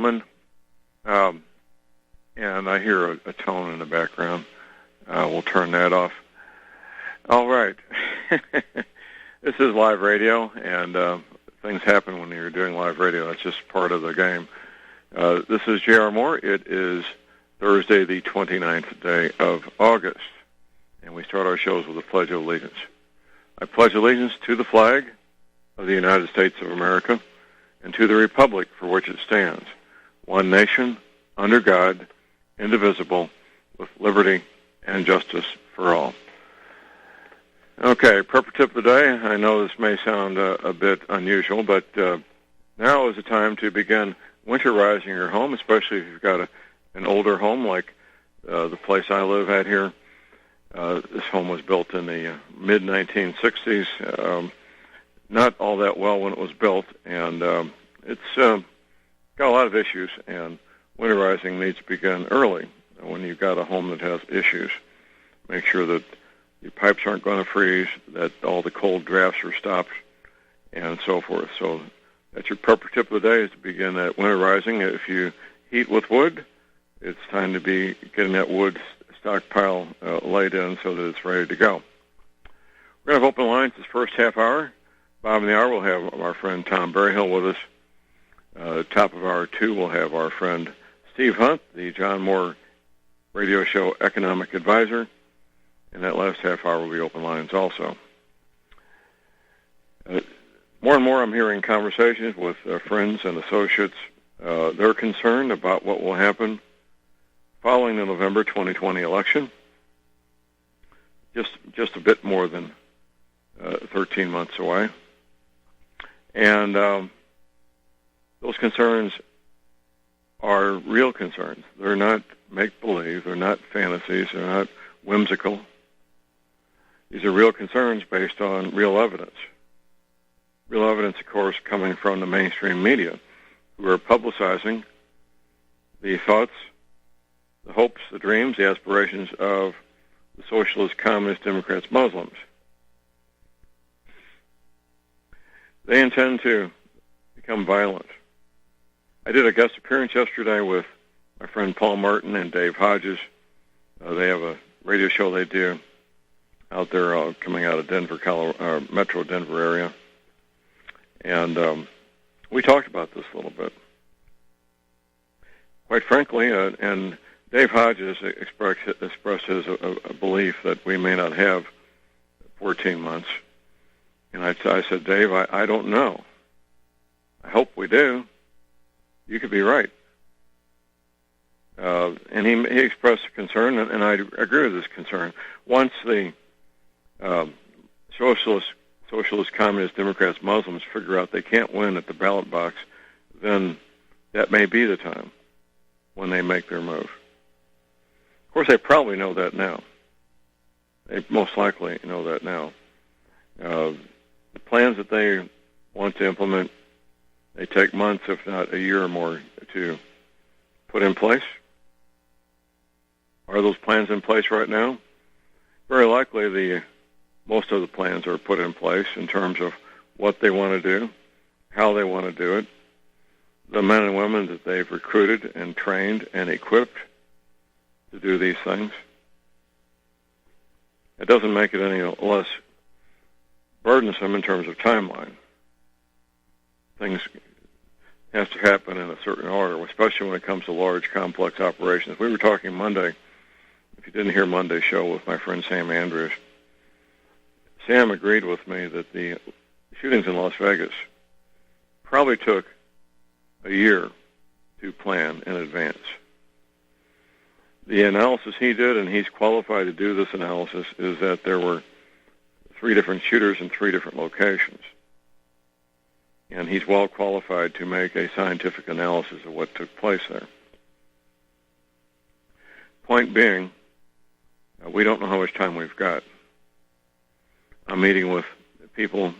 gentlemen, and I hear a tone in the background. We'll turn that off. All right. This is live radio, and things happen when you're doing live radio. That's just part of the game. This is J.R. Moore. It is Thursday, the 29th day of August, and we start our shows with a Pledge of Allegiance. I pledge allegiance to the flag of the United States of America and to the republic for which it stands, one nation, under God, indivisible, with liberty and justice for all. Okay, purpose tip of the day. I know this may sound a bit unusual, but now is the time to begin winterizing your home, especially if you've got an older home like the place I live at here. This home was built in the mid-1960s. Not all that well when it was built, and it's got a lot of issues, and winterizing needs to begin early when you've got a home that has issues. Make sure that your pipes aren't going to freeze, that all the cold drafts are stopped, and so forth. So that's your purpose tip of the day, is to begin that winterizing. If you heat with wood, it's time to be getting that wood stockpile laid in so that it's ready to go. We're going to have open lines this first half hour. Bottom of the hour, we'll have our friend Tom Berryhill with us. Top of hour 2, we'll have our friend Steve Hunt, the John Moore Radio Show Economic Advisor. And that last half hour will be open lines also. More and more I'm hearing conversations with friends and associates. They're concerned about what will happen following the November 2020 election. Just a bit more than 13 months away. And those concerns are real concerns. They're not make-believe. They're not fantasies. They're not whimsical. These are real concerns based on real evidence. Real evidence, of course, coming from the mainstream media, who are publicizing the thoughts, the hopes, the dreams, the aspirations of the socialist, communist, Democrats, Muslims. They intend to become violent. I did a guest appearance yesterday with my friend Paul Martin and Dave Hodges. They have a radio show they do out there coming out of Denver, Metro Denver area. And we talked about this a little bit. Quite frankly, and Dave Hodges expressed his a belief that we may not have 14 months. And I said, Dave, I don't know. I hope we do. You could be right. And he expressed a concern, and I agree with his concern. Once the socialist, communist, Democrats, Muslims figure out they can't win at the ballot box, then that may be the time when they make their move. Of course, they probably know that now. They most likely know that now. The plans that they want to implement, they take months, if not a year or more, to put in place. Are those plans in place right now? Very likely most of the plans are put in place in terms of what they want to do, how they want to do it, the men and women that they've recruited and trained and equipped to do these things. It doesn't make it any less burdensome in terms of timeline. Things have to happen in a certain order, especially when it comes to large, complex operations. We were talking Monday, if you didn't hear Monday's show, with my friend Sam Andrews. Sam agreed with me that the shootings in Las Vegas probably took a year to plan in advance. The analysis he did, and he's qualified to do this analysis, is that there were 3 different shooters in 3 different locations. And he's well qualified to make a scientific analysis of what took place there. Point being, we don't know how much time we've got. I'm meeting with people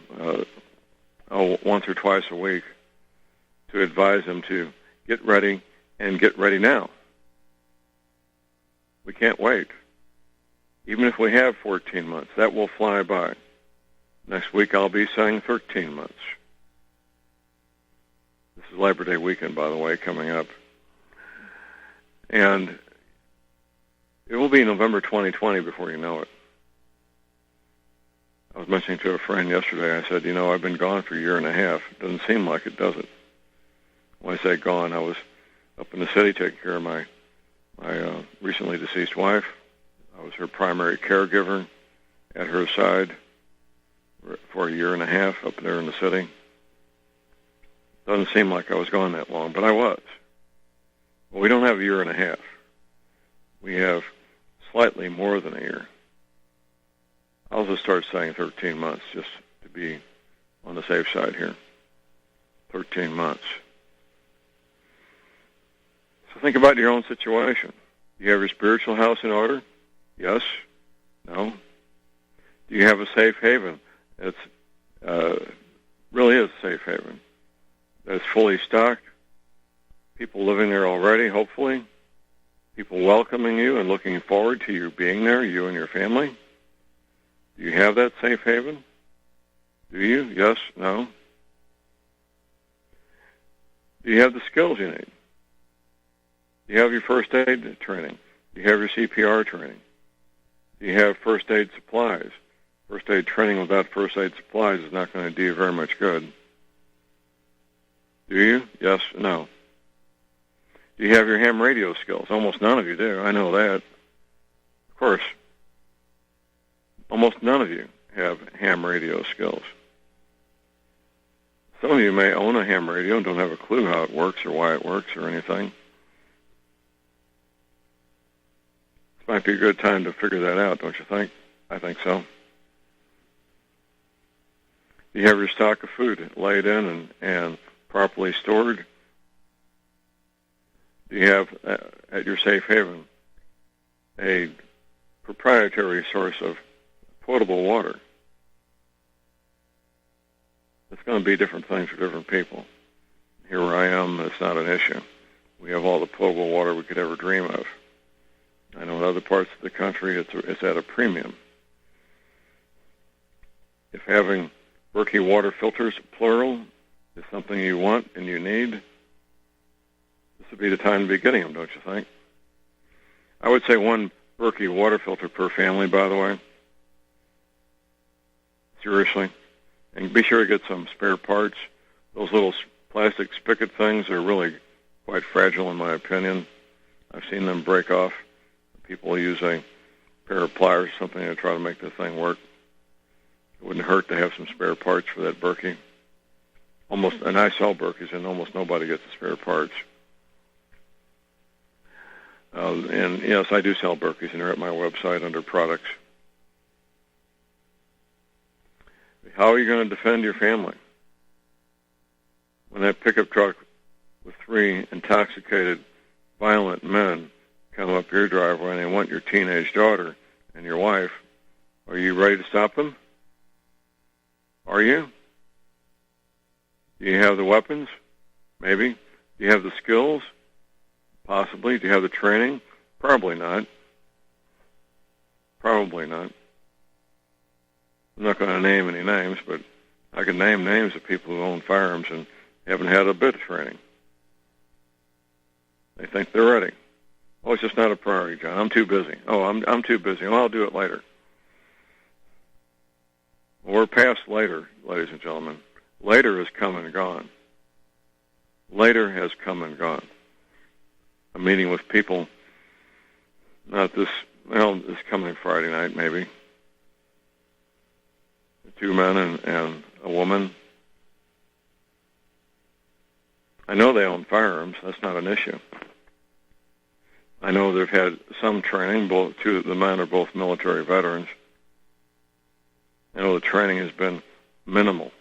once or twice a week to advise them to get ready and get ready now. We can't wait. Even if we have 14 months, that will fly by. Next week I'll be saying 13 months. This is Labor Day weekend, by the way, coming up. And it will be November 2020 before you know it. I was mentioning to a friend yesterday, I said, I've been gone for a year and a half. It doesn't seem like it, does it? When I say gone, I was up in the city taking care of my recently deceased wife. I was her primary caregiver at her side for a year and a half up there in the city. Doesn't seem like I was gone that long, but I was. Well, we don't have a year and a half. We have slightly more than a year. I'll just start saying 13 months just to be on the safe side here. 13 months. So think about your own situation. Do you have your spiritual house in order? Yes? No? Do you have a safe haven? It's really is a safe haven. That's fully stocked. People living there already, hopefully. People welcoming you and looking forward to you being there, you and your family. Do you have that safe haven? Do you? Yes? No? Do you have the skills you need? Do you have your first aid training? Do you have your CPR training? Do you have first aid supplies? First aid training without first aid supplies is not going to do you very much good. Do you? Yes? No? Do you have your ham radio skills? Almost none of you do. I know that. Of course. Almost none of you have ham radio skills. Some of you may own a ham radio and don't have a clue how it works or why it works or anything. This might be a good time to figure that out, don't you think? I think so. Do you have your stock of food laid in and properly stored? Do you have, at your safe haven, a proprietary source of potable water? It's going to be different things for different people. Here where I am, it's not an issue. We have all the potable water we could ever dream of. I know in other parts of the country it's at a premium. If having Berkey water filters, plural, is something you want and you need, this would be the time to be getting them, don't you think? I would say one Berkey water filter per family, by the way. Seriously. And be sure to get some spare parts. Those little plastic spigot things are really quite fragile, in my opinion. I've seen them break off. People use a pair of pliers or something to try to make the thing work. It wouldn't hurt to have some spare parts for that Berkey. And I sell Berkeys, and almost nobody gets the spare parts. And yes, I do sell Berkeys, and they're at my website under products. How are you going to defend your family when that pickup truck with 3 intoxicated, violent men come up your driveway and they want your teenage daughter and your wife? Are you ready to stop them? Are you? Do you have the weapons? Maybe. Do you have the skills? Possibly. Do you have the training? Probably not. Probably not. I'm not going to name any names, but I can name names of people who own firearms and haven't had a bit of training. They think they're ready. Oh, it's just not a priority, John. I'm too busy. Oh, I'm too busy. Oh, I'll do it later. Well, we're past later, ladies and gentlemen. Later has come and gone. Later has come and gone. I'm meeting with people, this coming Friday night, maybe. 2 men and a woman. I know they own firearms. That's not an issue. I know they've had some training. 2 of the men are both military veterans. I know the training has been minimal.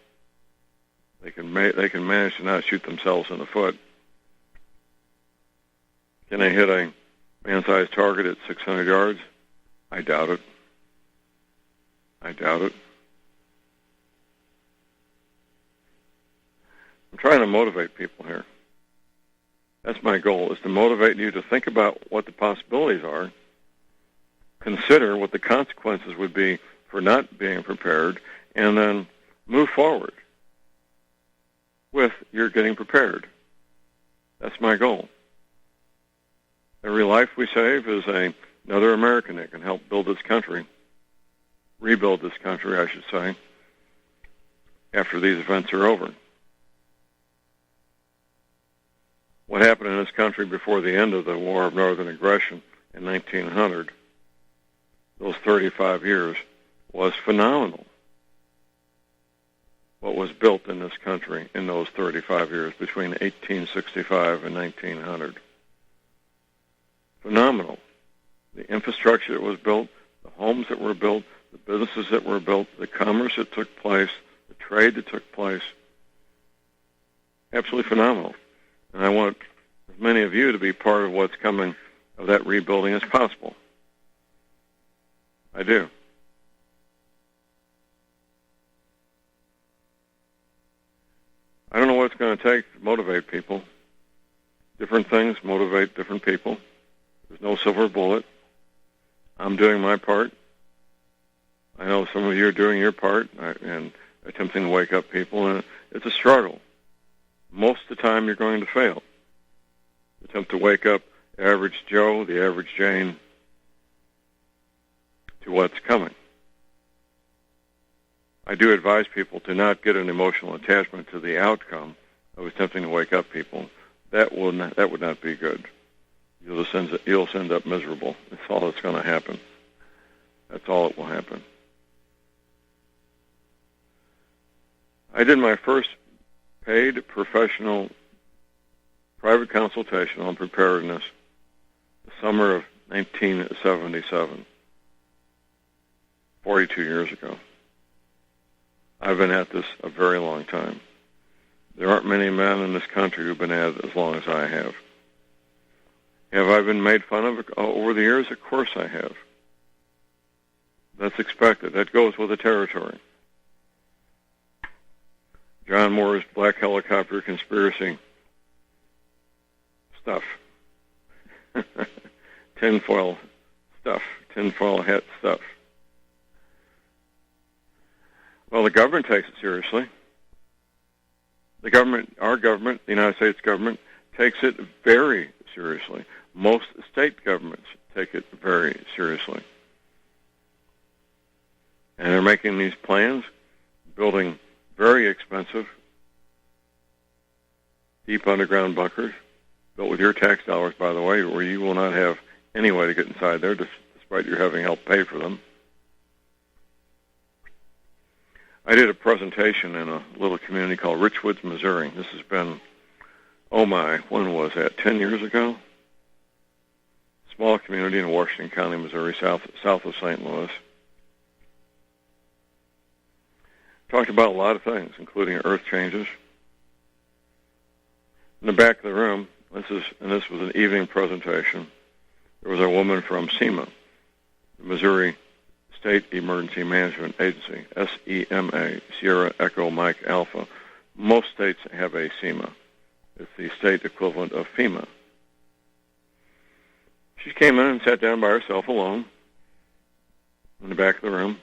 They can manage to not shoot themselves in the foot. Can they hit a man-sized target at 600 yards? I doubt it. I doubt it. I'm trying to motivate people here. That's my goal, is to motivate you to think about what the possibilities are, consider what the consequences would be for not being prepared, and then move forward with your getting prepared. That's my goal. Every life we save is another American that can help build this country, rebuild this country, I should say, after these events are over. What happened in this country before the end of the War of Northern Aggression in 1900, those 35 years, was phenomenal. What was built in this country in those 35 years between 1865 and 1900. Phenomenal. The infrastructure that was built, the homes that were built, the businesses that were built, the commerce that took place, the trade that took place. Absolutely phenomenal. And I want as many of you to be part of what's coming of that rebuilding as possible. I do. I don't know what it's going to take to motivate people. Different things motivate different people. There's no silver bullet. I'm doing my part. I know some of you are doing your part and attempting to wake up people, and it's a struggle. Most of the time you're going to fail. Attempt to wake up the average Joe, the average Jane, to what's coming. I do advise people to not get an emotional attachment to the outcome of attempting to wake up people. That would not be good. You'll just end up miserable. That's all that's going to happen. That's all that will happen. I did my first paid professional private consultation on preparedness the summer of 1977, 42 years ago. I've been at this a very long time. There aren't many men in this country who've been at it as long as I have. Have I been made fun of over the years? Of course I have. That's expected. That goes with the territory. John Moore's black helicopter conspiracy stuff. Tinfoil stuff. Tinfoil hat stuff. Well, the government takes it seriously. The government, our government, the United States government, takes it very seriously. Most state governments take it very seriously. And they're making these plans, building very expensive, deep underground bunkers, built with your tax dollars, by the way, where you will not have any way to get inside there, despite your having helped pay for them. I did a presentation in a little community called Richwoods, Missouri. This has been, when was that, 10 years ago? Small community in Washington County, Missouri, south of St. Louis. Talked about a lot of things, including earth changes. In the back of the room, this was an evening presentation, there was a woman from SEMA, the Missouri State Emergency Management Agency, SEMA, Sierra Echo Mike Alpha. Most states have a SEMA. It's the state equivalent of FEMA. She came in and sat down by herself alone in the back of the room.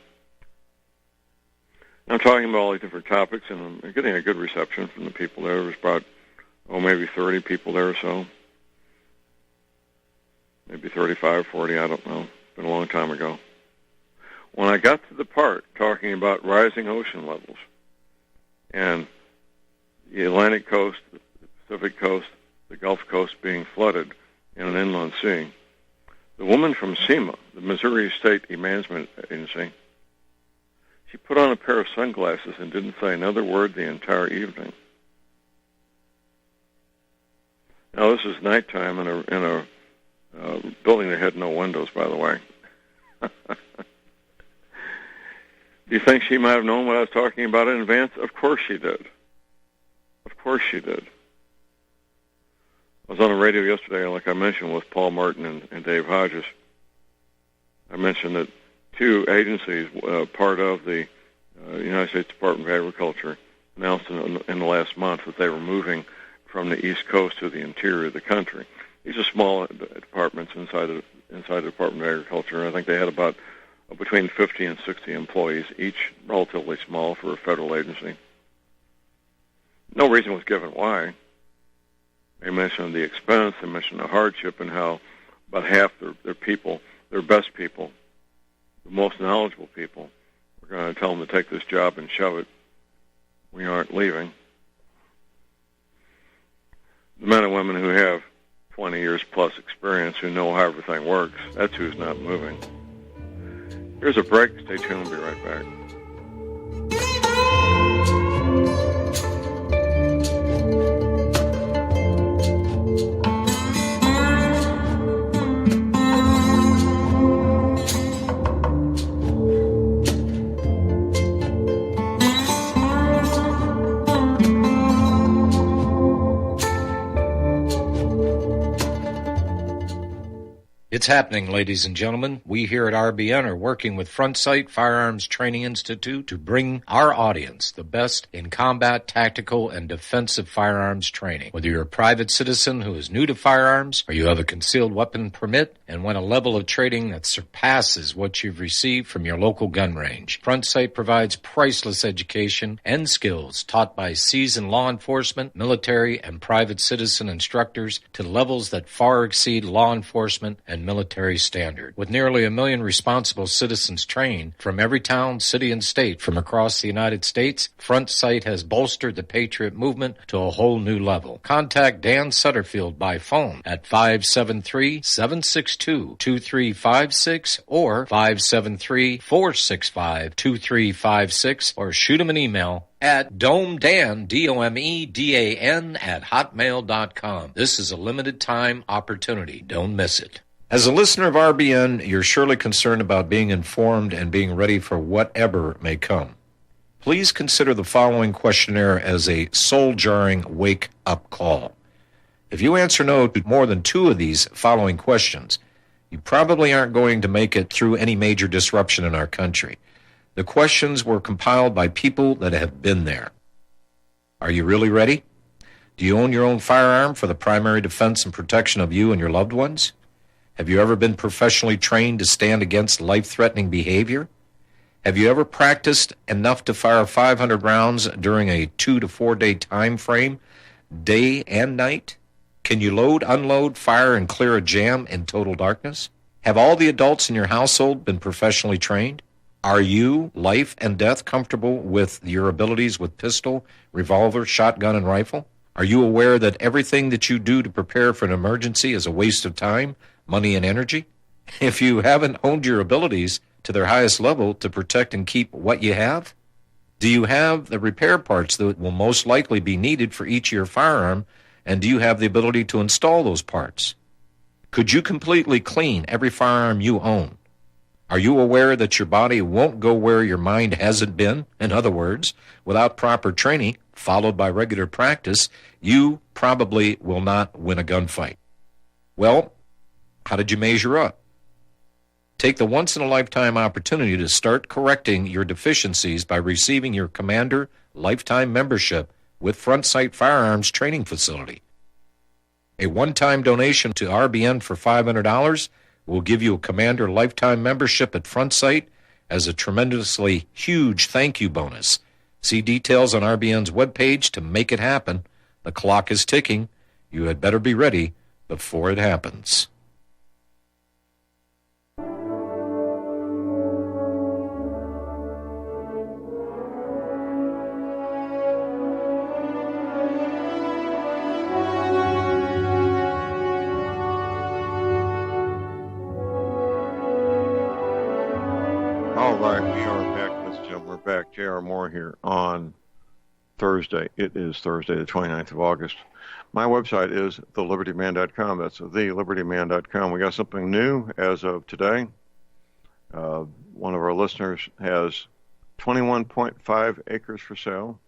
I'm talking about all these different topics, and I'm getting a good reception from the people there. There was about, maybe 30 people there or so. Maybe 35, 40, I don't know. It's been a long time ago. When I got to the part talking about rising ocean levels and the Atlantic coast, the Pacific coast, the Gulf Coast being flooded in an inland sea, the woman from SEMA, the Missouri State Management Agency, she put on a pair of sunglasses and didn't say another word the entire evening. Now, this is nighttime in a building that had no windows, by the way. Do you think she might have known what I was talking about in advance? Of course she did. Of course she did. I was on the radio yesterday, like I mentioned, with Paul Martin and Dave Hodges. I mentioned that two agencies, part of the United States Department of Agriculture, announced in the last month that they were moving from the East Coast to the interior of the country. These are small departments inside the Department of Agriculture, and I think they had about between 50 and 60 employees, each relatively small for a federal agency. No reason was given why. They mention the expense, they mention the hardship, and how about half their people, their best people, the most knowledgeable people, we're going to tell them to take this job and shove it. We aren't leaving. The men and women who have 20 years plus experience, who know how everything works, that's who's not moving. Here's a break. Stay tuned. We'll be right back. It's happening, ladies and gentlemen. We here at RBN are working with Front Sight Firearms Training Institute to bring our audience the best in combat, tactical, and defensive firearms training. Whether you're a private citizen who is new to firearms, or you have a concealed weapon permit and want a level of training that surpasses what you've received from your local gun range, Front Sight provides priceless education and skills taught by seasoned law enforcement, military, and private citizen instructors to levels that far exceed law enforcement and military standard. With nearly 1 million responsible citizens trained from every town, city, and state from across the United States, Front Sight has bolstered the Patriot movement to a whole new level. Contact Dan Sutterfield by phone at 573-762-2356 or 573-465-2356, or shoot him an email at domedan, DOMEDAN, at hotmail.com. This is a limited time opportunity. Don't miss it. As a listener of RBN, you're surely concerned about being informed and being ready for whatever may come. Please consider the following questionnaire as a soul-jarring wake-up call. If you answer no to more than 2 of these following questions, you probably aren't going to make it through any major disruption in our country. The questions were compiled by people that have been there. Are you really ready? Do you own your own firearm for the primary defense and protection of you and your loved ones? Have you ever been professionally trained to stand against life-threatening behavior? Have you ever practiced enough to fire 500 rounds during a 2 to 4 day time frame, day and night? Can you load, unload, fire, and clear a jam in total darkness? Have all the adults in your household been professionally trained? Are you, life and death, comfortable with your abilities with pistol, revolver, shotgun, and rifle? Are you aware that everything that you do to prepare for an emergency is a waste of time, money, and energy? If you haven't honed your abilities to their highest level to protect and keep what you have? Do you have the repair parts that will most likely be needed for each of your firearm, and do you have the ability to install those parts? Could you completely clean every firearm you own? Are you aware that your body won't go where your mind hasn't been? In other words, without proper training, followed by regular practice, you probably will not win a gunfight. Well, how did you measure up? Take the once-in-a-lifetime opportunity to start correcting your deficiencies by receiving your Commander Lifetime Membership with Front Sight Firearms Training Facility. A one-time donation to RBN for $500 will give you a Commander Lifetime Membership at Front Sight as a tremendously huge thank you bonus. See details on RBN's webpage to make it happen. The clock is ticking. You had better be ready before it happens. J.R. Moore here on Thursday. It is Thursday, the 29th of August. My website is thelibertyman.com. That's thelibertyman.com. We got something new as of today. One of our listeners has 21.5 acres for sale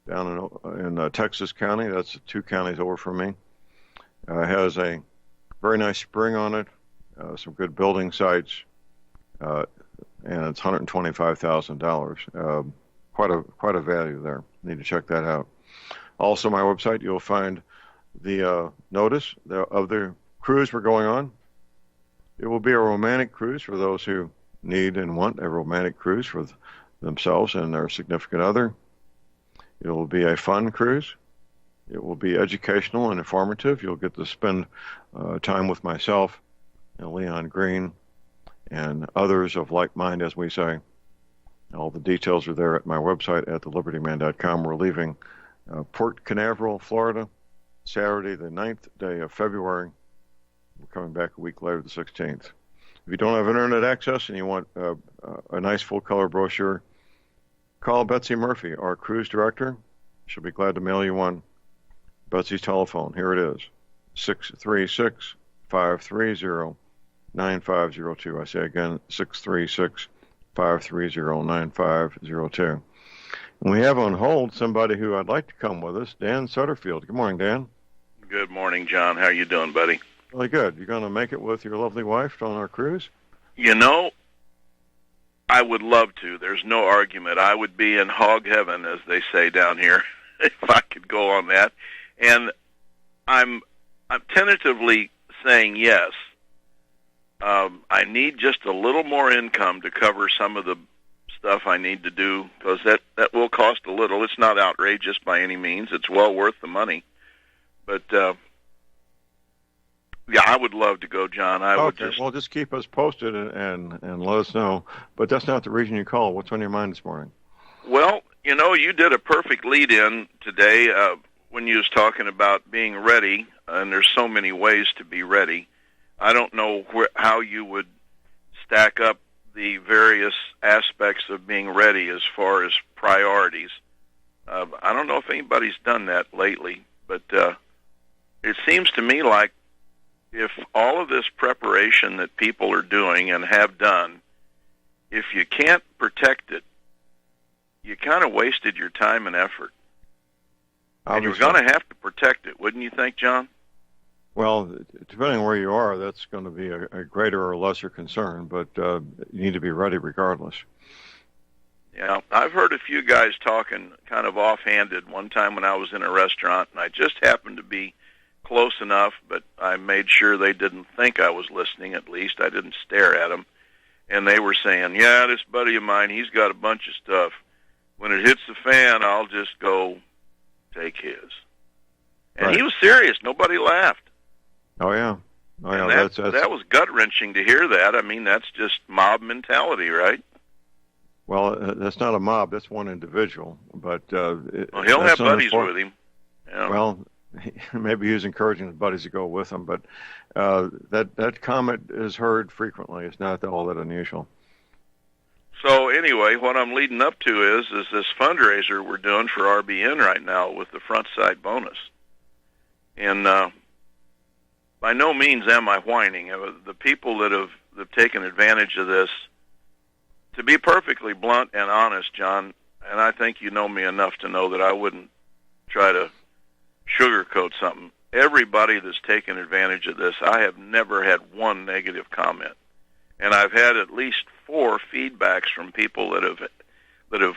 down in Texas County. That's 2 counties over from me. Has a very nice spring on it, some good building sites, and it's $125,000. Quite a value there. Need to check that out. Also, my website, you'll find the notice of the cruise we're going on. It will be a romantic cruise for those who need and want a romantic cruise for themselves and their significant other. It will be a fun cruise. It will be educational and informative. You'll get to spend time with myself and Leon Green and others of like mind, as we say. All the details are there at my website at thelibertyman.com. We're leaving Port Canaveral, Florida, Saturday, the 9th day of February. We're coming back a week later, the 16th. If you don't have internet access and you want a nice full-color brochure, call Betsy Murphy, our cruise director. She'll be glad to mail you one. Betsy's telephone, here it is, 636-530-9502. I say again, 636-530-9502. And we have on hold somebody who I'd like to come with us, Dan Sutterfield. Good morning, Dan. Good morning, John. How are you doing, buddy? Really good. You going to make it with your lovely wife on our cruise? You know, I would love to. There's no argument. I would be in hog heaven, as they say down here, if I could go on that. And I'm tentatively saying yes. I need just a little more income to cover some of the stuff I need to do, because that will cost a little. It's not outrageous by any means. It's well worth the money. But yeah, I would love to go, John. Well, just keep us posted and let us know. But that's not the reason you called. What's on your mind this morning? Well, you know, you did a perfect lead-in today when you was talking about being ready, and there's so many ways to be ready. I don't know how you would stack up the various aspects of being ready as far as priorities. I don't know if anybody's done that lately, but it seems to me like if all of this preparation that people are doing and have done, if you can't protect it, you kind of wasted your time and effort. And you're going to have to protect it, wouldn't you think, John? Well, depending on where you are, that's going to be a greater or lesser concern, but you need to be ready regardless. Yeah, I've heard a few guys talking kind of offhanded one time when I was in a restaurant, and I just happened to be close enough, but I made sure they didn't think I was listening, at least. I didn't stare at them. And they were saying, yeah, this buddy of mine, he's got a bunch of stuff. When it hits the fan, I'll just go take his. And right. He was serious. Nobody laughed. Oh, yeah. Oh, yeah. And that was gut-wrenching to hear that. I mean, that's just mob mentality, right? Well, that's not a mob. That's one individual. But well, he'll have buddies with him. Yeah. Well, maybe he was encouraging his buddies to go with him. But that comment is heard frequently. It's not all that unusual. So anyway, what I'm leading up to is this fundraiser we're doing for RBN right now with the front side bonus. And by no means am I whining. The people that have taken advantage of this, to be perfectly blunt and honest, John, and I think you know me enough to know that I wouldn't try to sugarcoat something. Everybody that's taken advantage of this, I have never had one negative comment. And I've had at least 4 feedbacks from people that have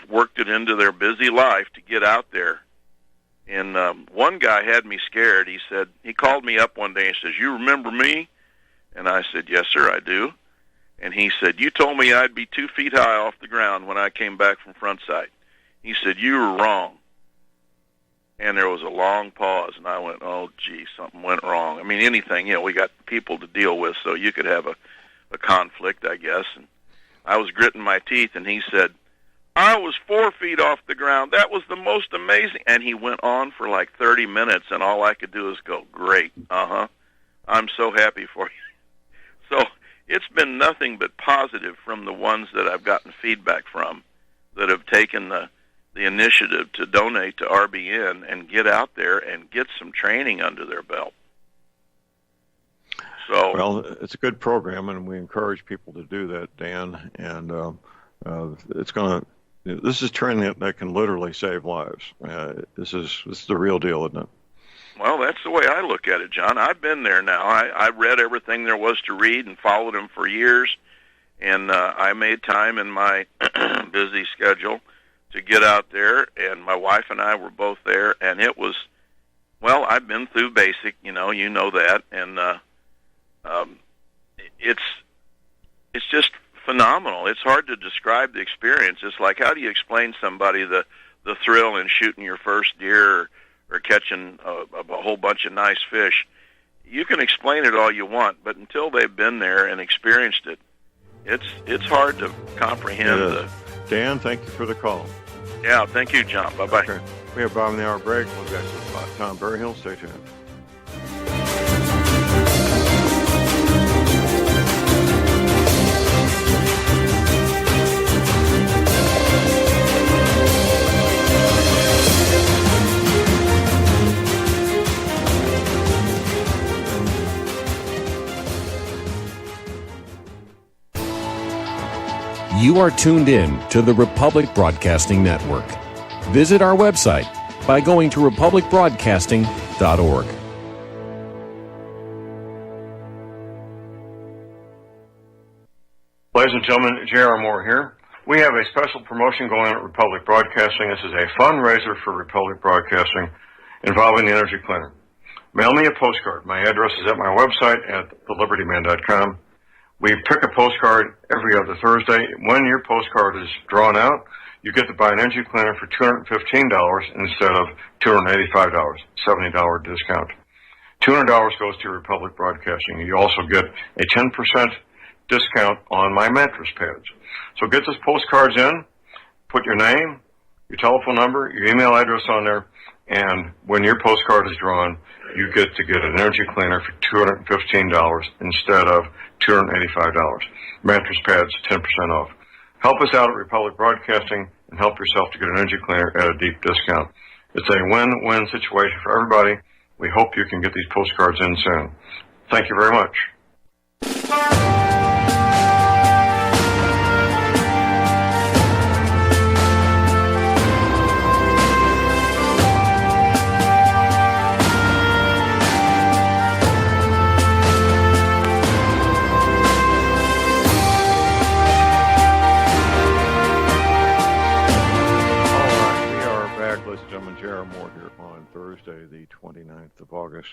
worked it into their busy life to get out there. And one guy had me scared. He called me up one day and says, "You remember me?" And I said, "Yes, sir, I do." And he said, "You told me I'd be 2 feet high off the ground when I came back from front sight." He said, "You were wrong." And there was a long pause, and I went, "Oh, gee, something went wrong." I mean, anything, we got people to deal with, so you could have a conflict, I guess. And I was gritting my teeth, and he said, "I was 4 feet off the ground. That was the most amazing." And he went on for like 30 minutes, and all I could do is go, "Great, I'm so happy for you." So it's been nothing but positive from the ones that I've gotten feedback from that have taken the initiative to donate to RBN and get out there and get some training under their belt. So, well, it's a good program, and we encourage people to do that, Dan. And this is training that can literally save lives. This is the real deal, isn't it? Well, that's the way I look at it, John. I've been there now. I read everything there was to read and followed them for years, and I made time in my busy schedule to get out there, and my wife and I were both there, and it was, well, I've been through basic, you know that, and it's just phenomenal. It's hard to describe the experience. It's like, how do you explain somebody the thrill in shooting your first deer or catching a whole bunch of nice fish. You can explain it all you want, but until they've been there and experienced it, it's hard to comprehend. Dan, thank you for the call. Yeah, thank you, John. Bye-bye. Okay. We have Bottom of the Hour break. We'll be back with Tom Berryhill. Stay tuned. You are tuned in to the Republic Broadcasting Network. Visit our website by going to republicbroadcasting.org. Ladies and gentlemen, J.R. Moore here. We have a special promotion going on at Republic Broadcasting. This is a fundraiser for Republic Broadcasting involving the energy cleaner. Mail me a postcard. My address is at my website at thelibertyman.com. We pick a postcard every other Thursday. When your postcard is drawn out, you get to buy an energy cleaner for $215 instead of $285, $70 discount. $200 goes to Republic Broadcasting. You also get a 10% discount on my mattress pads. So get those postcards in, put your name, your telephone number, your email address on there, and when your postcard is drawn, you get to get an energy cleaner for $215 instead of $285. Mattress pads, 10% off. Help us out at Republic Broadcasting and help yourself to get an energy cleaner at a deep discount. It's a win-win situation for everybody. We hope you can get these postcards in soon. Thank you very much. Thursday, the 29th of August.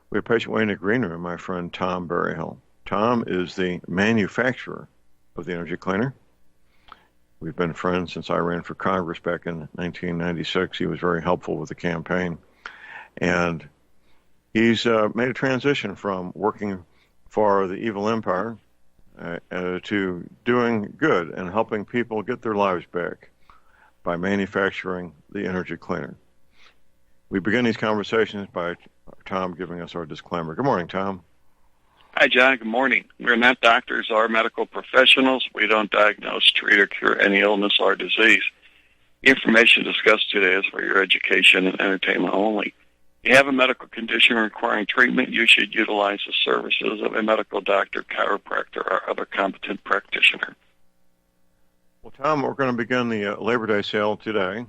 We have patient waiting in the green room, my friend Tom Berryhill. Tom is the manufacturer of the energy cleaner. We've been friends since I ran for Congress back in 1996. He was very helpful with the campaign. And he's made a transition from working for the evil empire to doing good and helping people get their lives back by manufacturing the energy cleaner. We begin these conversations by Tom giving us our disclaimer. Good morning, Tom. Hi, John. Good morning. We're not doctors or medical professionals. We don't diagnose, treat, or cure any illness or disease. The information discussed today is for your education and entertainment only. If you have a medical condition requiring treatment, you should utilize the services of a medical doctor, chiropractor, or other competent practitioner. Well, Tom, we're going to begin the Labor Day sale today.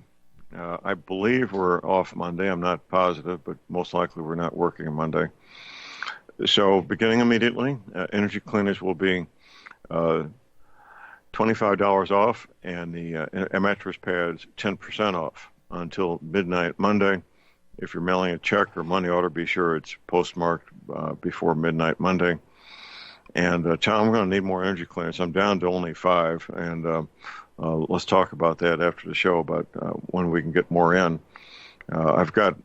I believe we're off Monday. I'm not positive, but most likely we're not working on Monday. So beginning immediately, energy cleaners will be $25 off, and the mattress pads 10% off until midnight Monday. If you're mailing a check or money order, be sure it's postmarked before midnight Monday. And Tom, we're going to need more energy cleaners. I'm down to only 5, and let's talk about that after the show about when we can get more in. I got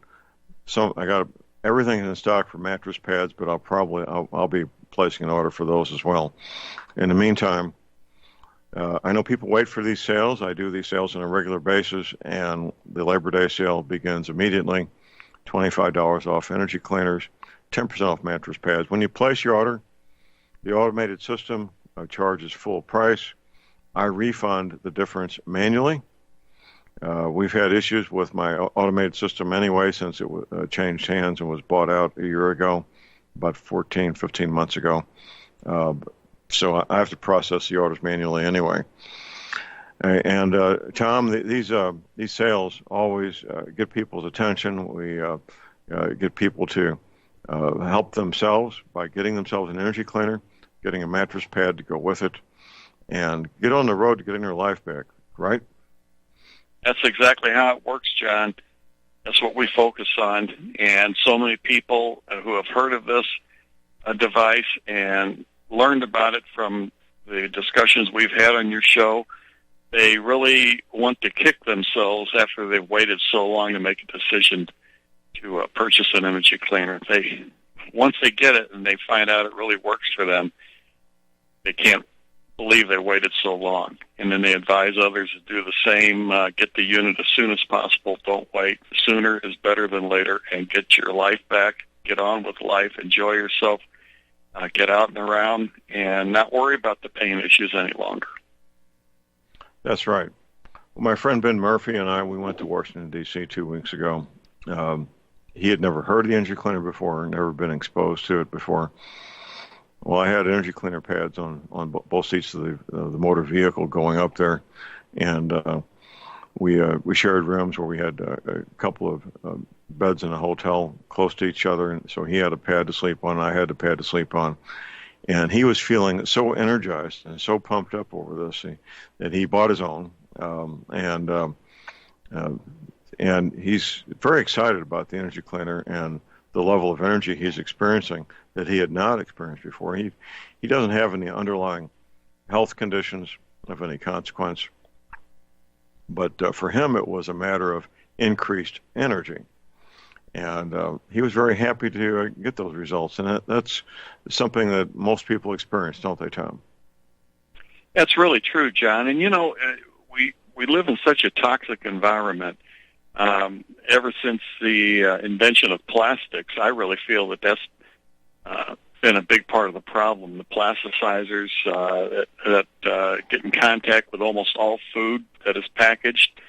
everything in stock for mattress pads, but I'll be placing an order for those as well. In the meantime, I know people wait for these sales. I do these sales on a regular basis, and the Labor Day sale begins immediately. $25 off energy cleaners, 10% off mattress pads. When you place your order, the automated system charges full price. I refund the difference manually. We've had issues with my automated system anyway since it changed hands and was bought out a year ago, about 15 months ago. So I have to process the orders manually anyway. And Tom, these sales always get people's attention. We get people to help themselves by getting themselves an energy cleaner, getting a mattress pad to go with it, and get on the road to getting their life back, right? That's exactly how it works, John. That's what we focus on. And so many people who have heard of this device and learned about it from the discussions we've had on your show they really want to kick themselves after they've waited so long to make a decision to purchase an energy cleaner. Once they get it and they find out it really works for them, they can't believe they waited so long. And then they advise others to do the same, get the unit as soon as possible. Don't wait. Sooner is better than later, and get your life back. Get on with life. Enjoy yourself. Get out and around and not worry about the pain issues any longer. That's right. Well, my friend Ben Murphy and I, we went to Washington, D.C. 2 weeks ago. He had never heard of the energy cleaner before, never been exposed to it before. Well, I had energy cleaner pads on both seats of the motor vehicle going up there, and we shared rooms where we had a couple of beds in a hotel close to each other, and so he had a pad to sleep on, and I had a pad to sleep on, and he was feeling so energized and so pumped up over this that he bought his own, and he's very excited about the energy cleaner and the level of energy he's experiencing that he had not experienced before. He doesn't have any underlying health conditions of any consequence, but for him it was a matter of increased energy. And he was very happy to get those results, and that's something that most people experience, don't they, Tom? That's really true, John. And, we live in such a toxic environment. Ever since the invention of plastics, I really feel that's been a big part of the problem. The plasticizers that get in contact with almost all food that is packaged.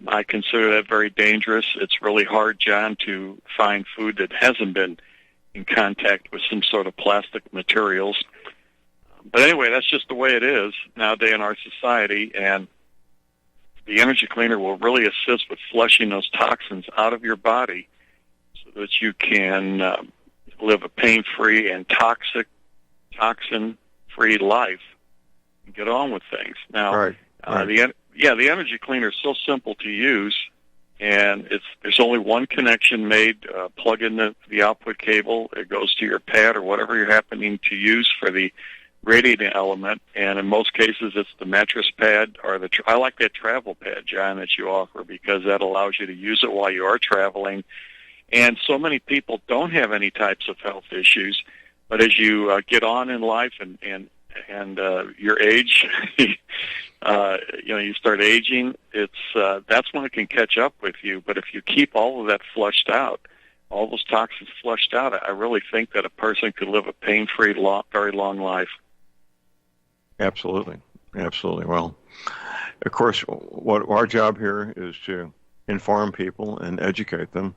I consider that very dangerous. It's really hard, John, to find food that hasn't been in contact with some sort of plastic materials. But anyway, that's just the way it is nowadays in our society, and the energy cleaner will really assist with flushing those toxins out of your body so that you can live a pain-free and toxin-free life and get on with things. Now, right. The energy cleaner is so simple to use, and there's only one connection made. Plug in the output cable. It goes to your pad or whatever you're happening to use for the radiating element, and in most cases it's the mattress pad or I like that travel pad, John, that you offer, because that allows you to use it while you are traveling. And so many people don't have any types of health issues, but as you get on in life and your age, you start aging, that's when it can catch up with you. But if you keep all of that flushed out, all those toxins flushed out, I really think that a person could live a pain-free, very long life. Absolutely. Well, of course, what our job here is to inform people and educate them,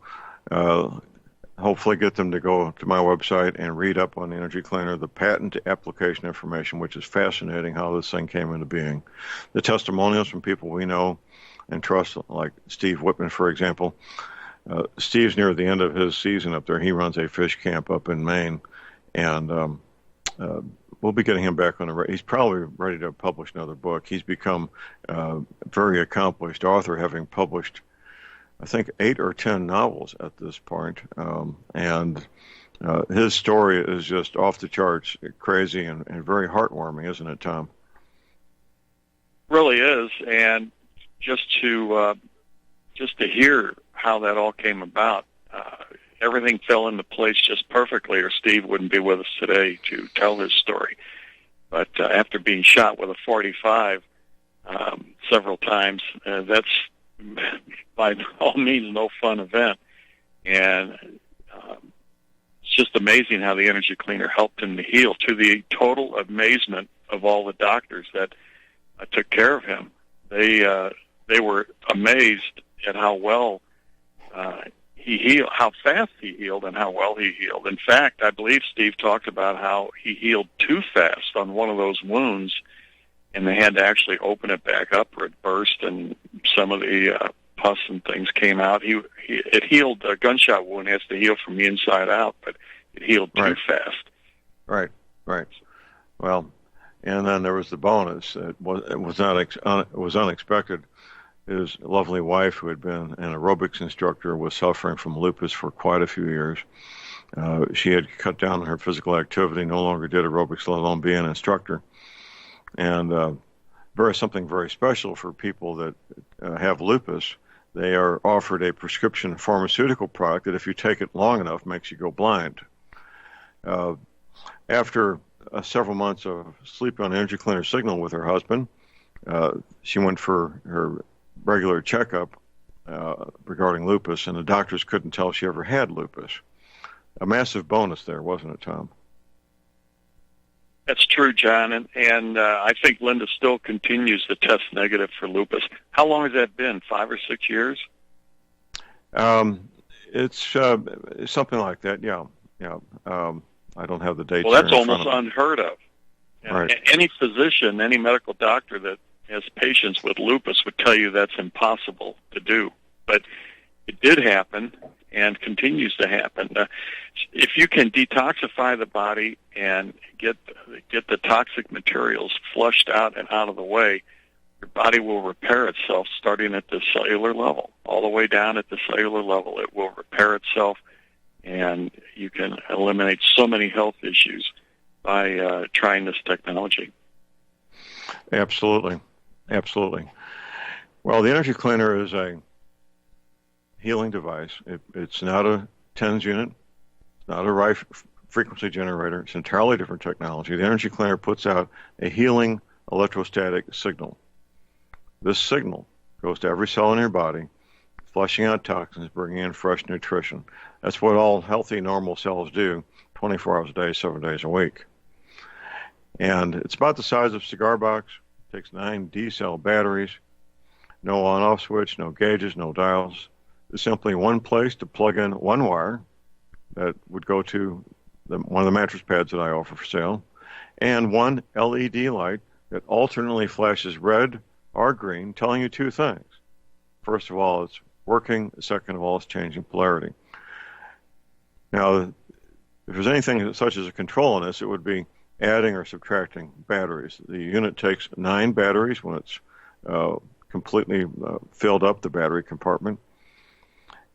hopefully get them to go to my website and read up on the energy cleaner, the patent application information, which is fascinating how this thing came into being, the testimonials from people we know and trust, like Steve Whitman, for example. Steve's near the end of his season up there. He runs a fish camp up in Maine, and we'll be getting him back on the he's probably ready to publish another book. He's become a very accomplished author, having published, I think, 8 or 10 novels at this point. And his story is just off the charts, crazy and very heartwarming, isn't it, Tom? Really is, and just to hear how that all came about, everything fell into place just perfectly, or Steve wouldn't be with us today to tell his story. But after being shot with a .45 several times, that's by all means no fun event. And it's just amazing how the energy cleaner helped him to heal, to the total amazement of all the doctors that took care of him. They were amazed at how well he healed, how fast he healed, and how well he healed. In fact, I believe Steve talked about how he healed too fast on one of those wounds, and they had to actually open it back up, or it burst, and some of the pus and things came out. It healed. A gunshot wound has to heal from the inside out, but it healed too fast. Right. Well, and then there was the bonus. It was unexpected. His lovely wife, who had been an aerobics instructor, was suffering from lupus for quite a few years. She had cut down on her physical activity, no longer did aerobics, let alone be an instructor. And something very special for people that have lupus. They are offered a prescription pharmaceutical product that, if you take it long enough, makes you go blind. After several months of sleeping on energy cleaner signal with her husband, she went for her regular checkup regarding lupus, and the doctors couldn't tell she ever had lupus. A massive bonus there, wasn't it, Tom? That's true, John, and I think Linda still continues to test negative for lupus. How long has that been, 5 or 6 years? It's something like that, yeah. I don't have the dates. Well, that's almost unheard of. Right. Any physician, any medical doctor that has patients with lupus would tell you that's impossible to do. But it did happen and continues to happen. If you can detoxify the body and get the toxic materials flushed out and out of the way, your body will repair itself starting at the cellular level, all the way down at the cellular level. It will repair itself, and you can eliminate so many health issues by trying this technology. Absolutely. Well, the energy cleaner is a healing device. It's not a TENS unit. It's not a high frequency generator. It's entirely different technology. The energy cleaner puts out a healing electrostatic signal. This signal goes to every cell in your body, flushing out toxins, bringing in fresh nutrition. That's what all healthy, normal cells do 24 hours a day, 7 days a week. And it's about the size of a cigar box. It takes 9 D-cell batteries, no on-off switch, no gauges, no dials. There's simply one place to plug in one wire that would go to one of the mattress pads that I offer for sale, and one LED light that alternately flashes red or green, telling you 2 things. First of all, it's working. Second of all, it's changing polarity. Now, if there's anything such as a control on this, it would be adding or subtracting batteries. The unit takes 9 batteries when it's completely filled up, the battery compartment.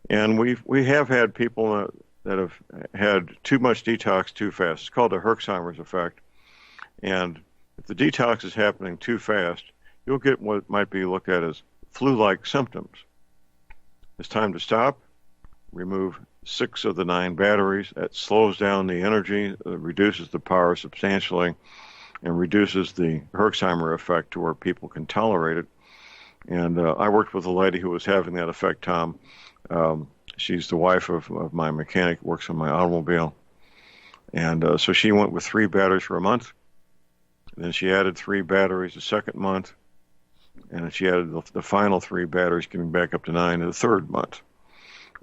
And we have had people that have had too much detox too fast. It's called the Herxheimer's effect. And if the detox is happening too fast, you'll get what might be looked at as flu-like symptoms. It's time to stop, remove 6 of the 9 batteries. That slows down the energy, reduces the power substantially, and reduces the Herxheimer effect to where people can tolerate it. And I worked with a lady who was having that effect, Tom. She's the wife of my mechanic, works on my automobile. And so she went with 3 batteries for a month. Then she added 3 batteries the second month. And she added the final 3 batteries, getting back up to 9 in the third month.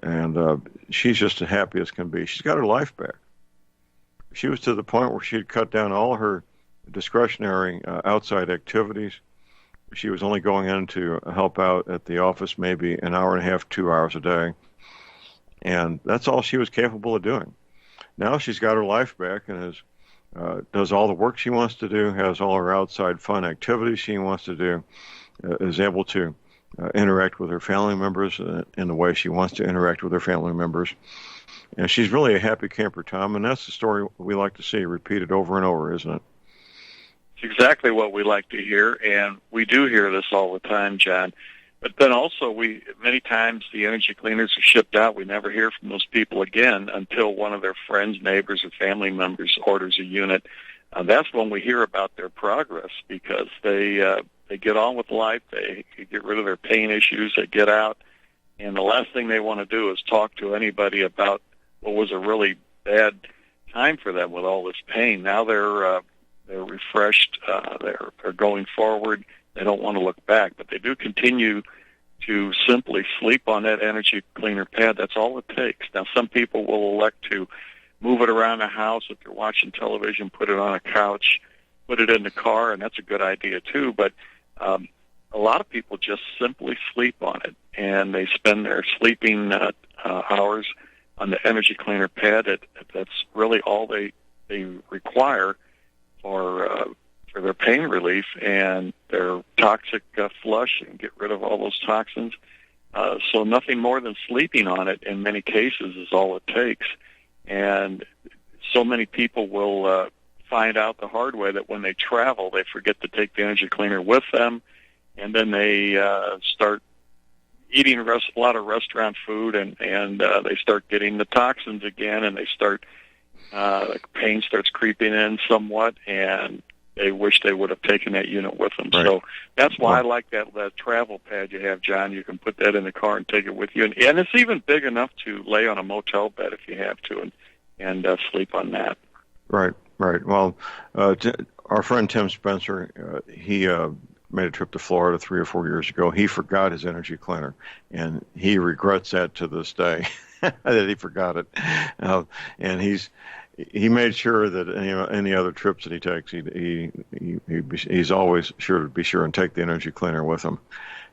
And she's just as happy as can be. She's got her life back. She was to the point where she had cut down all her discretionary outside activities. She was only going in to help out at the office maybe an hour and a half, 2 hours a day. And that's all she was capable of doing. Now she's got her life back and does all the work she wants to do, has all her outside fun activities she wants to do, is able to interact with her family members in the way she wants to interact with her family members. And she's really a happy camper, Tom, and that's the story we like to see repeated over and over, isn't it? It's exactly what we like to hear, and we do hear this all the time, John. But then also, many times the energy cleaners are shipped out. We never hear from those people again until one of their friends, neighbors, or family members orders a unit. That's when we hear about their progress, because they get on with life. They get rid of their pain issues. They get out, and the last thing they want to do is talk to anybody about what was a really bad time for them with all this pain. Now they're refreshed. They're going forward. They don't want to look back, but they do continue to simply sleep on that energy cleaner pad. That's all it takes. Now, some people will elect to move it around the house. If you're watching television, put it on a couch, put it in the car, and that's a good idea too. But a lot of people just simply sleep on it, and they spend their sleeping hours on the energy cleaner pad. That's really all they require for their pain relief and their toxic flush and get rid of all those toxins. So nothing more than sleeping on it in many cases is all it takes. And so many people will find out the hard way that when they travel, they forget to take the energy cleaner with them, and then they start eating a lot of restaurant food, and they start getting the toxins again, and they start pain starts creeping in somewhat, and they wish they would have taken that unit with them. Right. So that's why I like that travel pad you have, John. You can put that in the car and take it with you, and it's even big enough to lay on a motel bed if you have to, and sleep on that. Right. Well, our friend Tim Spencer, he made a trip to Florida 3 or 4 years ago. He forgot his energy cleaner, and he regrets that to this day that he forgot it. And he made sure that any other trips that he takes, he's always sure to be sure and take the energy cleaner with him.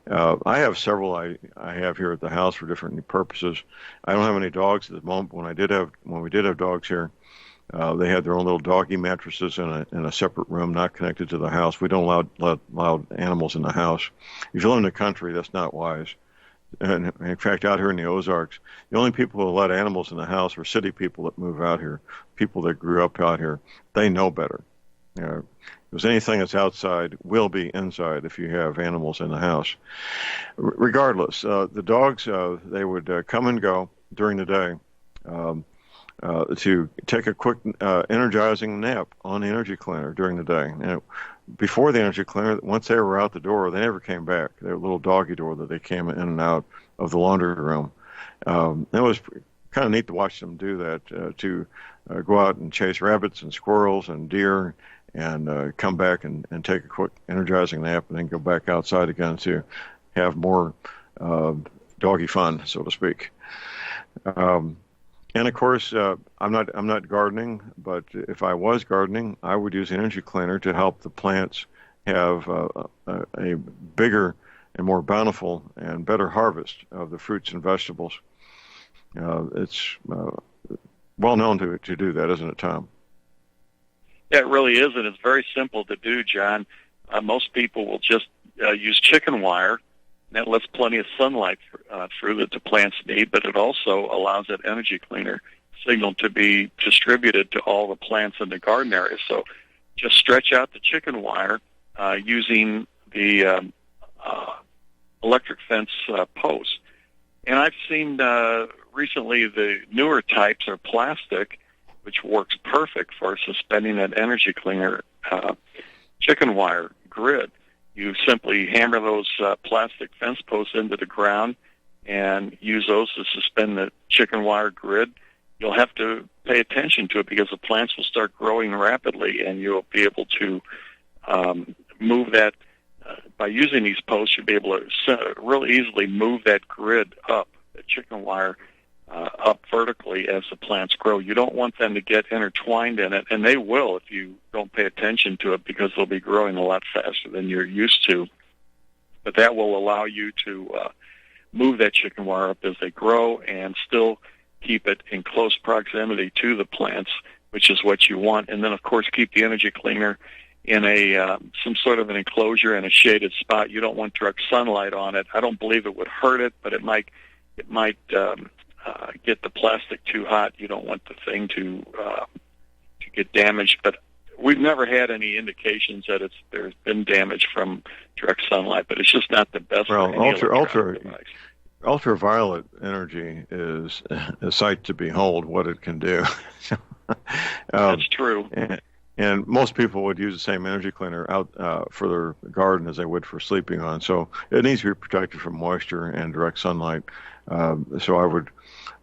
I have several I have here at the house for different purposes. I don't have any dogs at the moment. When we did have dogs here, they had their own little doggy mattresses in a separate room, not connected to the house. We don't allow animals in the house. If you live in the country, that's not wise. And in fact, out here in the Ozarks, the only people who let animals in the house are city people that move out here, people that grew up out here. They know better. Because anything that's outside will be inside if you have animals in the house. Regardless, the dogs, they would come and go during the day to take a quick energizing nap on the energy cleaner during the day. And before the energy cleaner, once they were out the door, they never came back. They had a little doggy door that they came in and out of the laundry room. It was kind of neat to watch them do that, to go out and chase rabbits and squirrels and deer and come back and take a quick energizing nap and then go back outside again to have more doggy fun, so to speak. And of course, I'm not gardening, but if I was gardening, I would use energy cleaner to help the plants have a bigger and more bountiful and better harvest of the fruits and vegetables. It's well known to do that, isn't it, Tom? Yeah, it really is, and it's very simple to do, John. Most people will just use chicken wire. That lets plenty of sunlight through that the plants need, but it also allows that energy cleaner signal to be distributed to all the plants in the garden area. So just stretch out the chicken wire using the electric fence posts. And I've seen recently the newer types are plastic, which works perfect for suspending that energy cleaner chicken wire grid. You simply hammer those plastic fence posts into the ground and use those to suspend the chicken wire grid. You'll have to pay attention to it because the plants will start growing rapidly, and you'll be able to move that. By using these posts, you'll be able to really easily move that grid up, the chicken wire up vertically as the plants grow. You don't want them to get intertwined in it, and they will if you don't pay attention to it because they'll be growing a lot faster than you're used to. But that will allow you to move that chicken wire up as they grow and still keep it in close proximity to the plants, which is what you want. And then, of course, keep the energy cleaner in a some sort of an enclosure in a shaded spot. You don't want direct sunlight on it. I don't believe it would hurt it, but it might get the plastic too hot. You don't want the thing to get damaged. But we've never had any indications that there's been damage from direct sunlight. But it's just not the best. Well, ultraviolet energy is a sight to behold. What it can do. That's true. And most people would use the same energy cleaner out for their garden as they would for sleeping on. So it needs to be protected from moisture and direct sunlight. So I would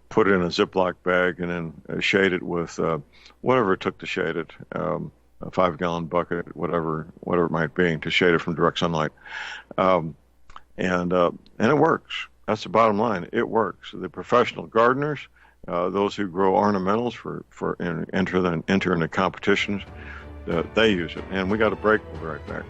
put it in a Ziploc bag and then shade it with whatever it took to shade it, a 5-gallon bucket, whatever it might be, to shade it from direct sunlight. And it works. That's the bottom line. It works. The professional gardeners, those who grow ornamentals for enter into competitions, they use it. And we got a break. We'll be right back.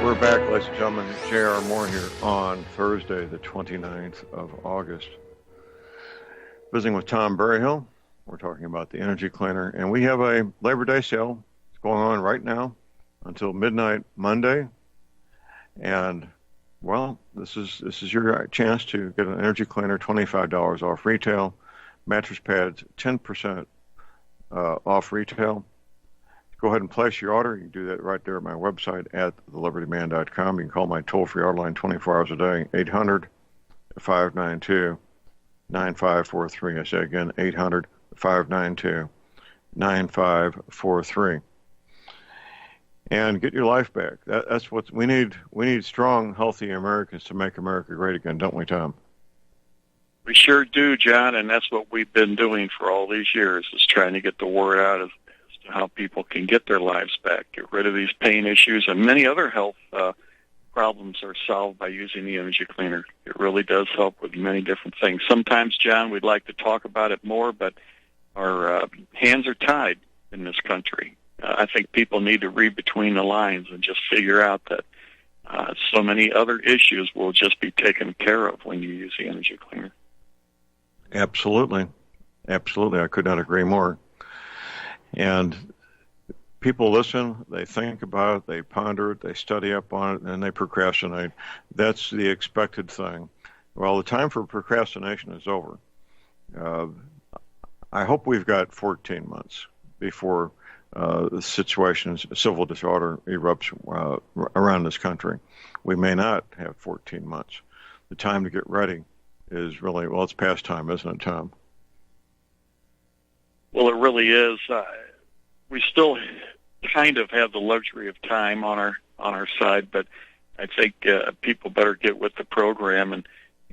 We're back, ladies and gentlemen. J.R. Moore here on Thursday, the 29th of August. Visiting with Tom Berryhill. We're talking about the energy cleaner. And we have a Labor Day sale. It's going on right now until midnight Monday. And, well, this is your chance to get an energy cleaner, $25 off retail. Mattress pads, 10% off retail. Go ahead and place your order. You can do that right there at my website at thelibertyman.com. You can call my toll-free order line 24 hours a day, 800-592-9543. I say again, 800-592-9543. And get your life back. That's what we need. We need strong, healthy Americans to make America great again, don't we, Tom? We sure do, John, and that's what we've been doing for all these years, is trying to get the word out as to how people can get their lives back, get rid of these pain issues, and many other health problems are solved by using the energy cleaner. It really does help with many different things. Sometimes, John, we'd like to talk about it more, but our hands are tied in this country. I think people need to read between the lines and just figure out that so many other issues will just be taken care of when you use the energy cleaner. Absolutely. Absolutely. I could not agree more. And people listen, they think about it, they ponder it, they study up on it, and they procrastinate. That's the expected thing. Well, the time for procrastination is over. I hope we've got 14 months before the situation, civil disorder erupts around this country. We may not have 14 months. The time to get ready is really, well, it's past time, isn't it, Tom? Well, it really is. We still kind of have the luxury of time on our side, but I think people better get with the program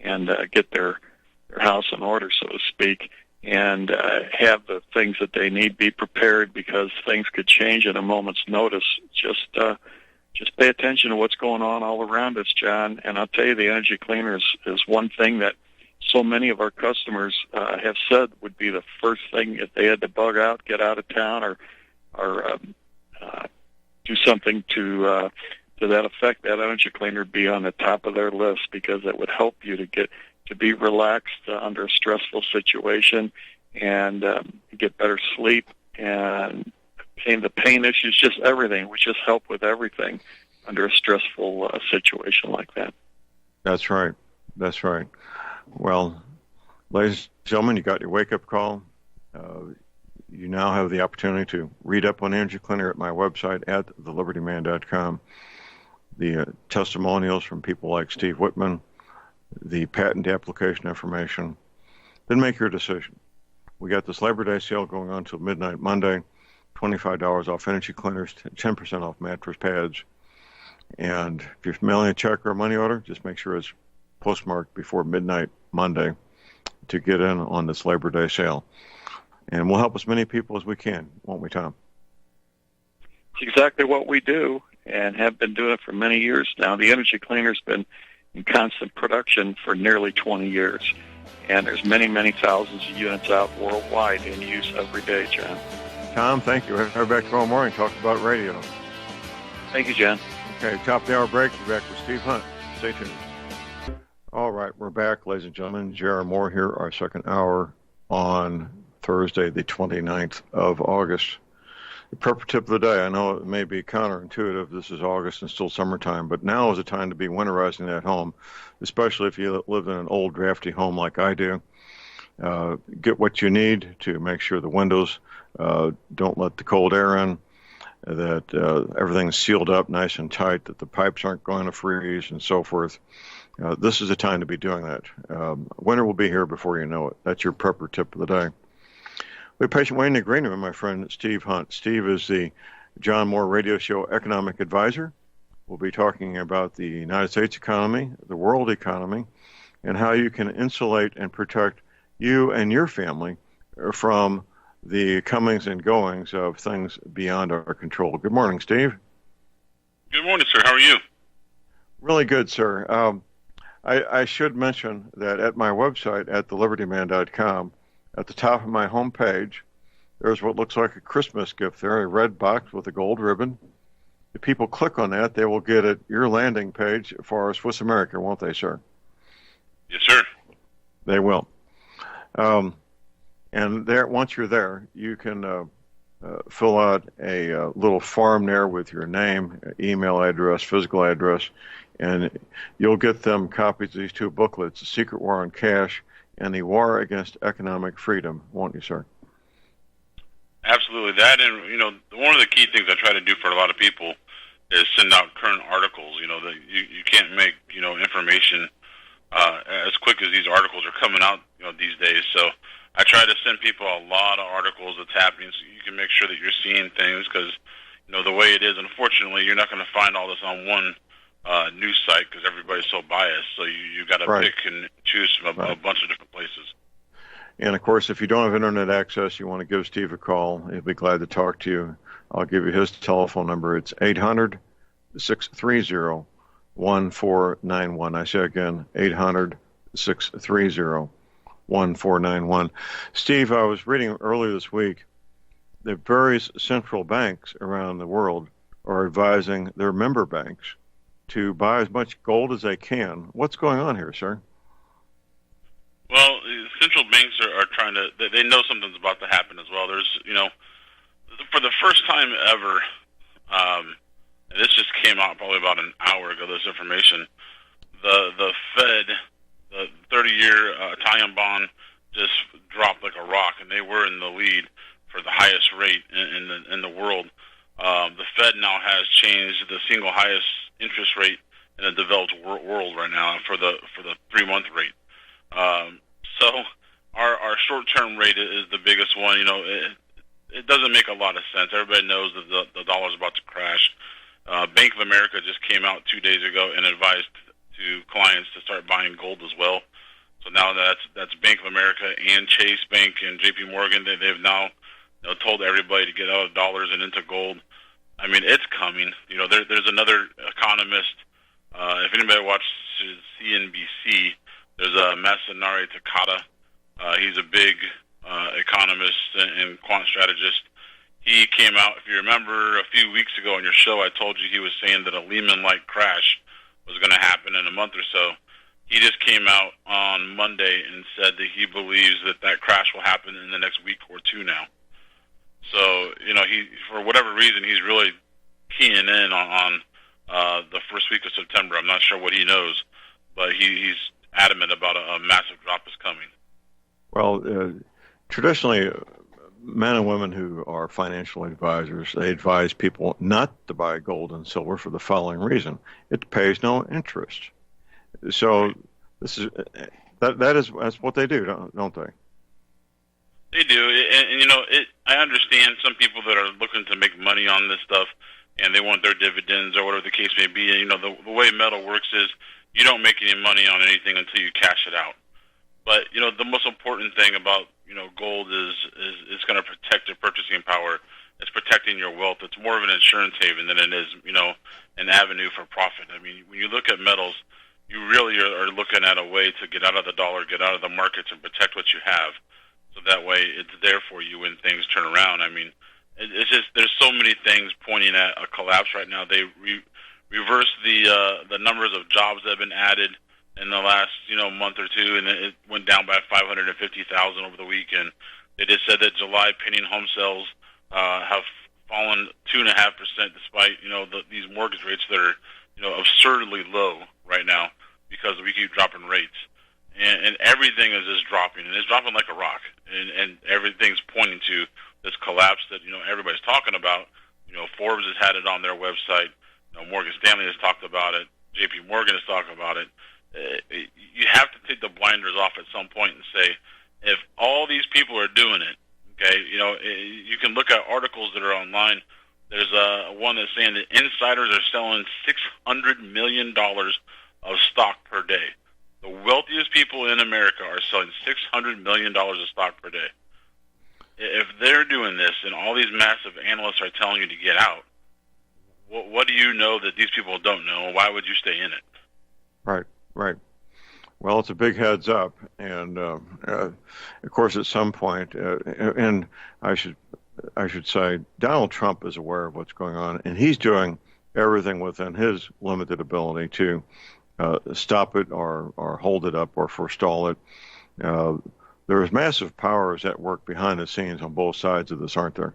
and get their house in order, so to speak, and have the things that they need, be prepared, because things could change at a moment's notice. Just pay attention to what's going on all around us, John. And I'll tell you, the energy cleaner is one thing that so many of our customers have said would be the first thing if they had to bug out, get out of town, or do something to that effect. That energy cleaner would be on the top of their list, because it would help you to be relaxed under a stressful situation and get better sleep and the pain issues, just everything. We just help with everything under a stressful situation like that. That's right. That's right. Well, ladies and gentlemen, you got your wake-up call. You now have the opportunity to read up on energy cleaner at my website at thelibertyman.com. The testimonials from people like Steve Whitman, the patent application information. Then make your decision. We got this Labor Day sale going on until midnight Monday. $25 off energy cleaners, 10% off mattress pads. And if you're mailing a check or a money order, just make sure it's postmarked before midnight Monday to get in on this Labor Day sale. And we'll help as many people as we can, won't we, Tom? It's exactly what we do and have been doing it for many years now. The energy cleaner's been in constant production for nearly 20 years. And there's many, many thousands of units out worldwide in use every day, John. Tom, thank you. We'll be back tomorrow morning talk about radio. Thank you, John. Okay, top of the hour break. We'll be back with Steve Hunt. Stay tuned. All right, we're back, ladies and gentlemen. J.R. Moore here, our second hour on Thursday, the 29th of August. The purple tip of the day, I know it may be counterintuitive. This is August and still summertime, but now is the time to be winterizing that home, especially if you live in an old, drafty home like I do. Get what you need to make sure the windows don't let the cold air in, that everything's sealed up nice and tight, that the pipes aren't going to freeze, and so forth. This is the time to be doing that. Winter will be here before you know it. That's your prepper tip of the day. We have patient waiting in the green room, my friend Steve Hunt. Steve is the John Moore Radio Show economic advisor. We'll be talking about the United States economy, the world economy, and how you can insulate and protect you and your family from the comings and goings of things beyond our control. Good morning, Steve. Good morning, sir. How are you? Really good, sir. I should mention that at my website, at thelibertyman.com, at the top of my homepage, there's what looks like a Christmas gift there, a red box with a gold ribbon. if people click on that, they will get at your landing page for Swiss America, won't they, sir? Yes, sir. They will. And there, once you're there, you can fill out a little form there with your name, email address, physical address, and you'll get them copies of these two booklets, The Secret War on Cash and The War Against Economic Freedom, won't you, sir? Absolutely. That, and, you know, one of the key things I try to do for a lot of people is send out current articles. You know, that you can't make, you know, information as quick as these articles are coming out, you know, these days. So I try to send people a lot of articles that's happening so you can make sure that you're seeing things, because, you know, the way it is, unfortunately, you're not going to find all this on one news site because everybody's so biased. So you got to pick and choose from a bunch of different places. And, of course, if you don't have Internet access, you want to give Steve a call. He'll be glad to talk to you. I'll give you his telephone number. It's 800-630-1491. I say again, 800-630-1491. Steve, I was reading earlier this week that various central banks around the world are advising their member banks to buy as much gold as they can. What's going on here, sir? Well, central banks are trying to, they know something's about to happen as well. There's, you know, for the first time ever, and this just came out probably about an hour ago, this information, the Fed, the 30-year Italian bond just dropped like a rock, and they were in the lead for the highest rate in the world. The Fed now has changed the single highest interest rate in the developed world right now for the 3-month rate. So our short-term rate is the biggest one. You know, it doesn't make a lot of sense. Everybody knows that the dollar's about to crash. Bank of America just came out 2 days ago and advised to clients to start buying gold as well. So now that's Bank of America and Chase Bank and J.P. Morgan. They've now, you know, told everybody to get out of dollars and into gold. I mean, it's coming. You know, there's another economist. If anybody watches CNBC, there's a Masanari Takata. He's a big economist and quant strategist. He came out, if you remember, a few weeks ago on your show, I told you he was saying that a Lehman-like crash was going to happen in a month or so. He just came out on Monday and said that he believes that crash will happen in the next week or two now. So, you know, he, for whatever reason, he's really keying in on the first week of September. I'm not sure what he knows, but he's adamant about a massive drop is coming. Well, traditionally, men and women who are financial advisors, they advise people not to buy gold and silver for the following reason: it pays no interest. So this is that's what they do, don't they? They do, and you know, I understand some people that are looking to make money on this stuff, and they want their dividends or whatever the case may be. And you know, the way metal works is you don't make any money on anything until you cash it out. But you know, the most important thing about, you know, gold is it's going to protect your purchasing power. It's protecting your wealth. It's more of an insurance haven than it is, you know, an avenue for profit. I mean, when you look at metals, you really are looking at a way to get out of the dollar, get out of the markets, and protect what you have. So that way, it's there for you when things turn around. I mean, it's just there's so many things pointing at a collapse right now. They reversed the numbers of jobs that have been added in the last, you know, month or two, and it went down by 550,000 over the weekend. They just said that July pending home sales have fallen 2.5%, despite, you know, these mortgage rates that are, you know, absurdly low right now because we keep dropping rates, and everything is just dropping, and it's dropping like a rock, and everything's pointing to this collapse that, you know, everybody's talking about. You know, Forbes has had it on their website. You know, Morgan Stanley has talked about it. J.P. Morgan has talked about it. You have to take the blinders off at some point and say, if all these people are doing it, okay, you know, you can look at articles that are online. There's one that's saying that insiders are selling $600 million of stock per day. The wealthiest people in America are selling $600 million of stock per day. If they're doing this and all these massive analysts are telling you to get out, what do you know that these people don't know? Why would you stay in it? Right. Right. Well, it's a big heads up, and of course, at some point, and I should say, Donald Trump is aware of what's going on, and he's doing everything within his limited ability to stop it or hold it up or forestall it. There's massive powers at work behind the scenes on both sides of this, aren't there?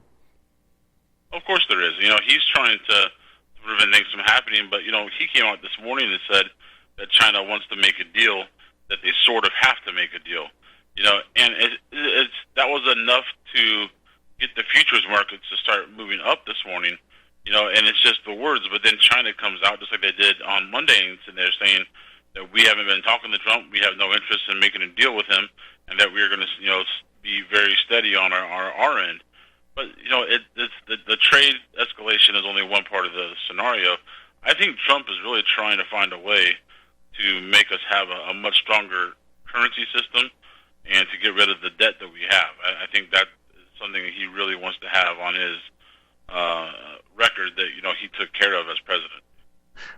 Of course there is. He's trying to prevent things from happening, but, he came out this morning and said that China wants to make a deal, that they sort of have to make a deal. And that was enough to get the futures markets to start moving up this morning, and it's just the words. But then China comes out, just like they did on Monday, and they're saying that we haven't been talking to Trump, we have no interest in making a deal with him, and that we're going to, be very steady on our end. But, it's the trade escalation is only one part of the scenario. I think Trump is really trying to find a way to make us have a much stronger currency system and to get rid of the debt that we have. I think that is something that he really wants to have on his record that, he took care of as president.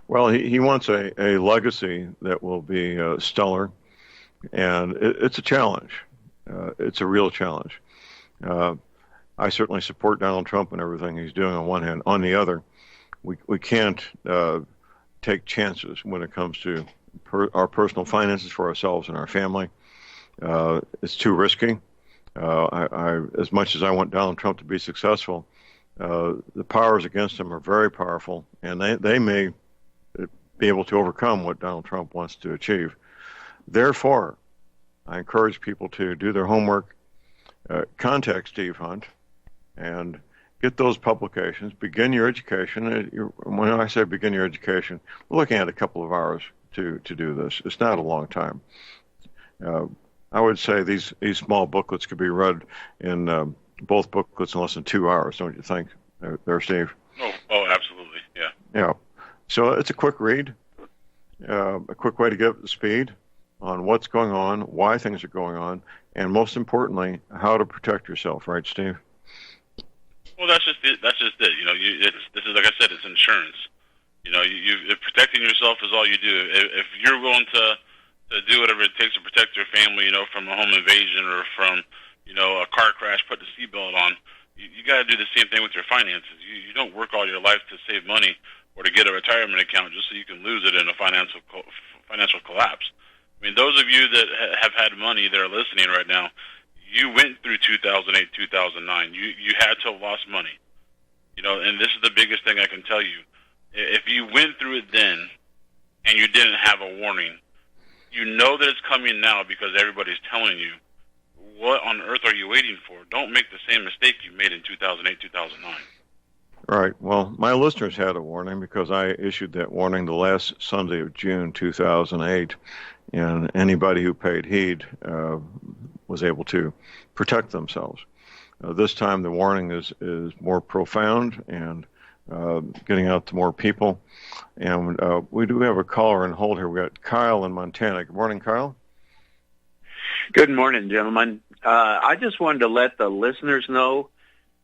Well, he wants a legacy that will be stellar, and it's a challenge. It's a real challenge. I certainly support Donald Trump and everything he's doing on one hand. On the other, we can't take chances when it comes to our personal finances for ourselves and our family. It's too risky. As much as I want Donald Trump to be successful, the powers against him are very powerful, and they may be able to overcome what Donald Trump wants to achieve. Therefore, I encourage people to do their homework, contact Steve Hunt, and get those publications. Begin your education. When I say begin your education, we're looking at a couple of hours to do this. It's not a long time. I would say these small booklets could be read in both booklets in less than 2 hours, don't you think, there, Steve? Oh, absolutely, yeah. Yeah. So it's a quick read, a quick way to get up to speed on what's going on, why things are going on, and most importantly, how to protect yourself, right, Steve? Well, that's just it. This is, like I said, it's insurance. If protecting yourself is all you do. If you're willing to do whatever it takes to protect your family, from a home invasion or from, a car crash, put the seatbelt on. You got to do the same thing with your finances. You don't work all your life to save money or to get a retirement account just so you can lose it in a financial collapse. I mean, those of you that have had money that are listening right now, you went through 2008, 2009. You had to have lost money, and this is the biggest thing I can tell you. If you went through it then and you didn't have a warning, you know that it's coming now because everybody's telling you. What on earth are you waiting for? Don't make the same mistake you made in 2008, 2009. Right. Well, my listeners had a warning because I issued that warning the last Sunday of June 2008, and anybody who paid heed was able to protect themselves. This time the warning is more profound and getting out to more people. And we do have a caller on hold here. We got Kyle in Montana. Good morning, Kyle. Good morning, gentlemen. I just wanted to let the listeners know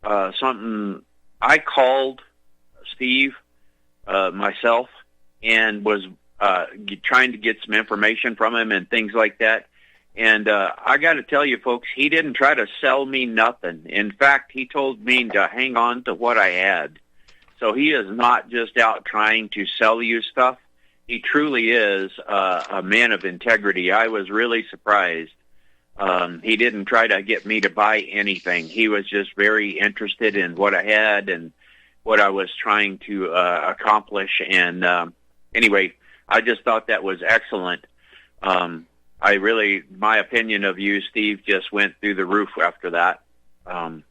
something. I called Steve myself and was trying to get some information from him and things like that. And I got to tell you, folks, he didn't try to sell me nothing. In fact, he told me to hang on to what I had. So he is not just out trying to sell you stuff. He truly is a man of integrity. I was really surprised. He didn't try to get me to buy anything. He was just very interested in what I had and what I was trying to accomplish. And anyway, I just thought that was excellent. My opinion of you, Steve, just went through the roof after that. Hey,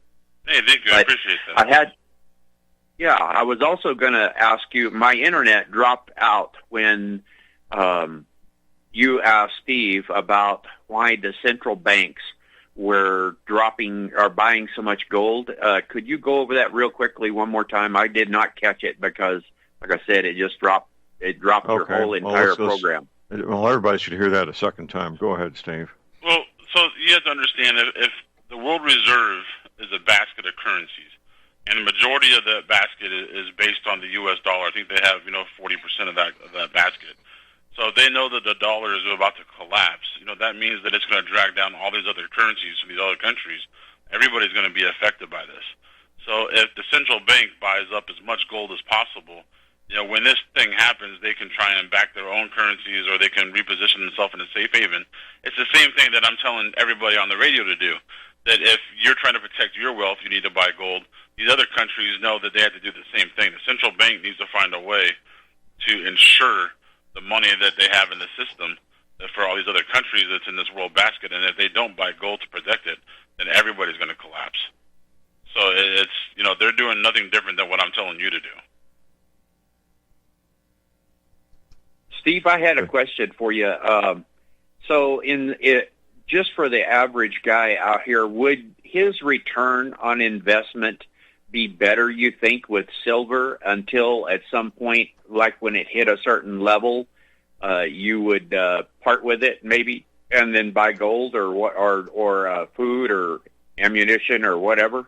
thank you. I appreciate that. I was also going to ask you, my internet dropped out when you asked Steve about why the central banks were dropping or buying so much gold. Could you go over that real quickly one more time? I did not catch it because, like I said, it just dropped. It dropped your whole entire program. Well, everybody should hear that a second time. Go ahead, Steve. Well, so you have to understand if the world reserve is a basket of currencies, and the majority of that basket is based on the U.S. dollar. I think they have 40% of that basket. So they know that the dollar is about to collapse. That means that it's going to drag down all these other currencies from these other countries. Everybody's going to be affected by this. So if the central bank buys up as much gold as possible, when this thing happens, they can try and back their own currencies, or they can reposition themselves in a safe haven. It's the same thing that I'm telling everybody on the radio to do, that if you're trying to protect your wealth, you need to buy gold. These other countries know that they have to do the same thing. The central bank needs to find a way to ensure the money that they have in the system for all these other countries that's in this world basket, and if they don't buy gold to protect it, then everybody's going to collapse. So it's, they're doing nothing different than what I'm telling you to do. Steve, I had a question for you. So just for the average guy out here, would his return on investment be better, you think, with silver until at some point, like when it hit a certain level, you would part with it maybe and then buy gold or food or ammunition or whatever?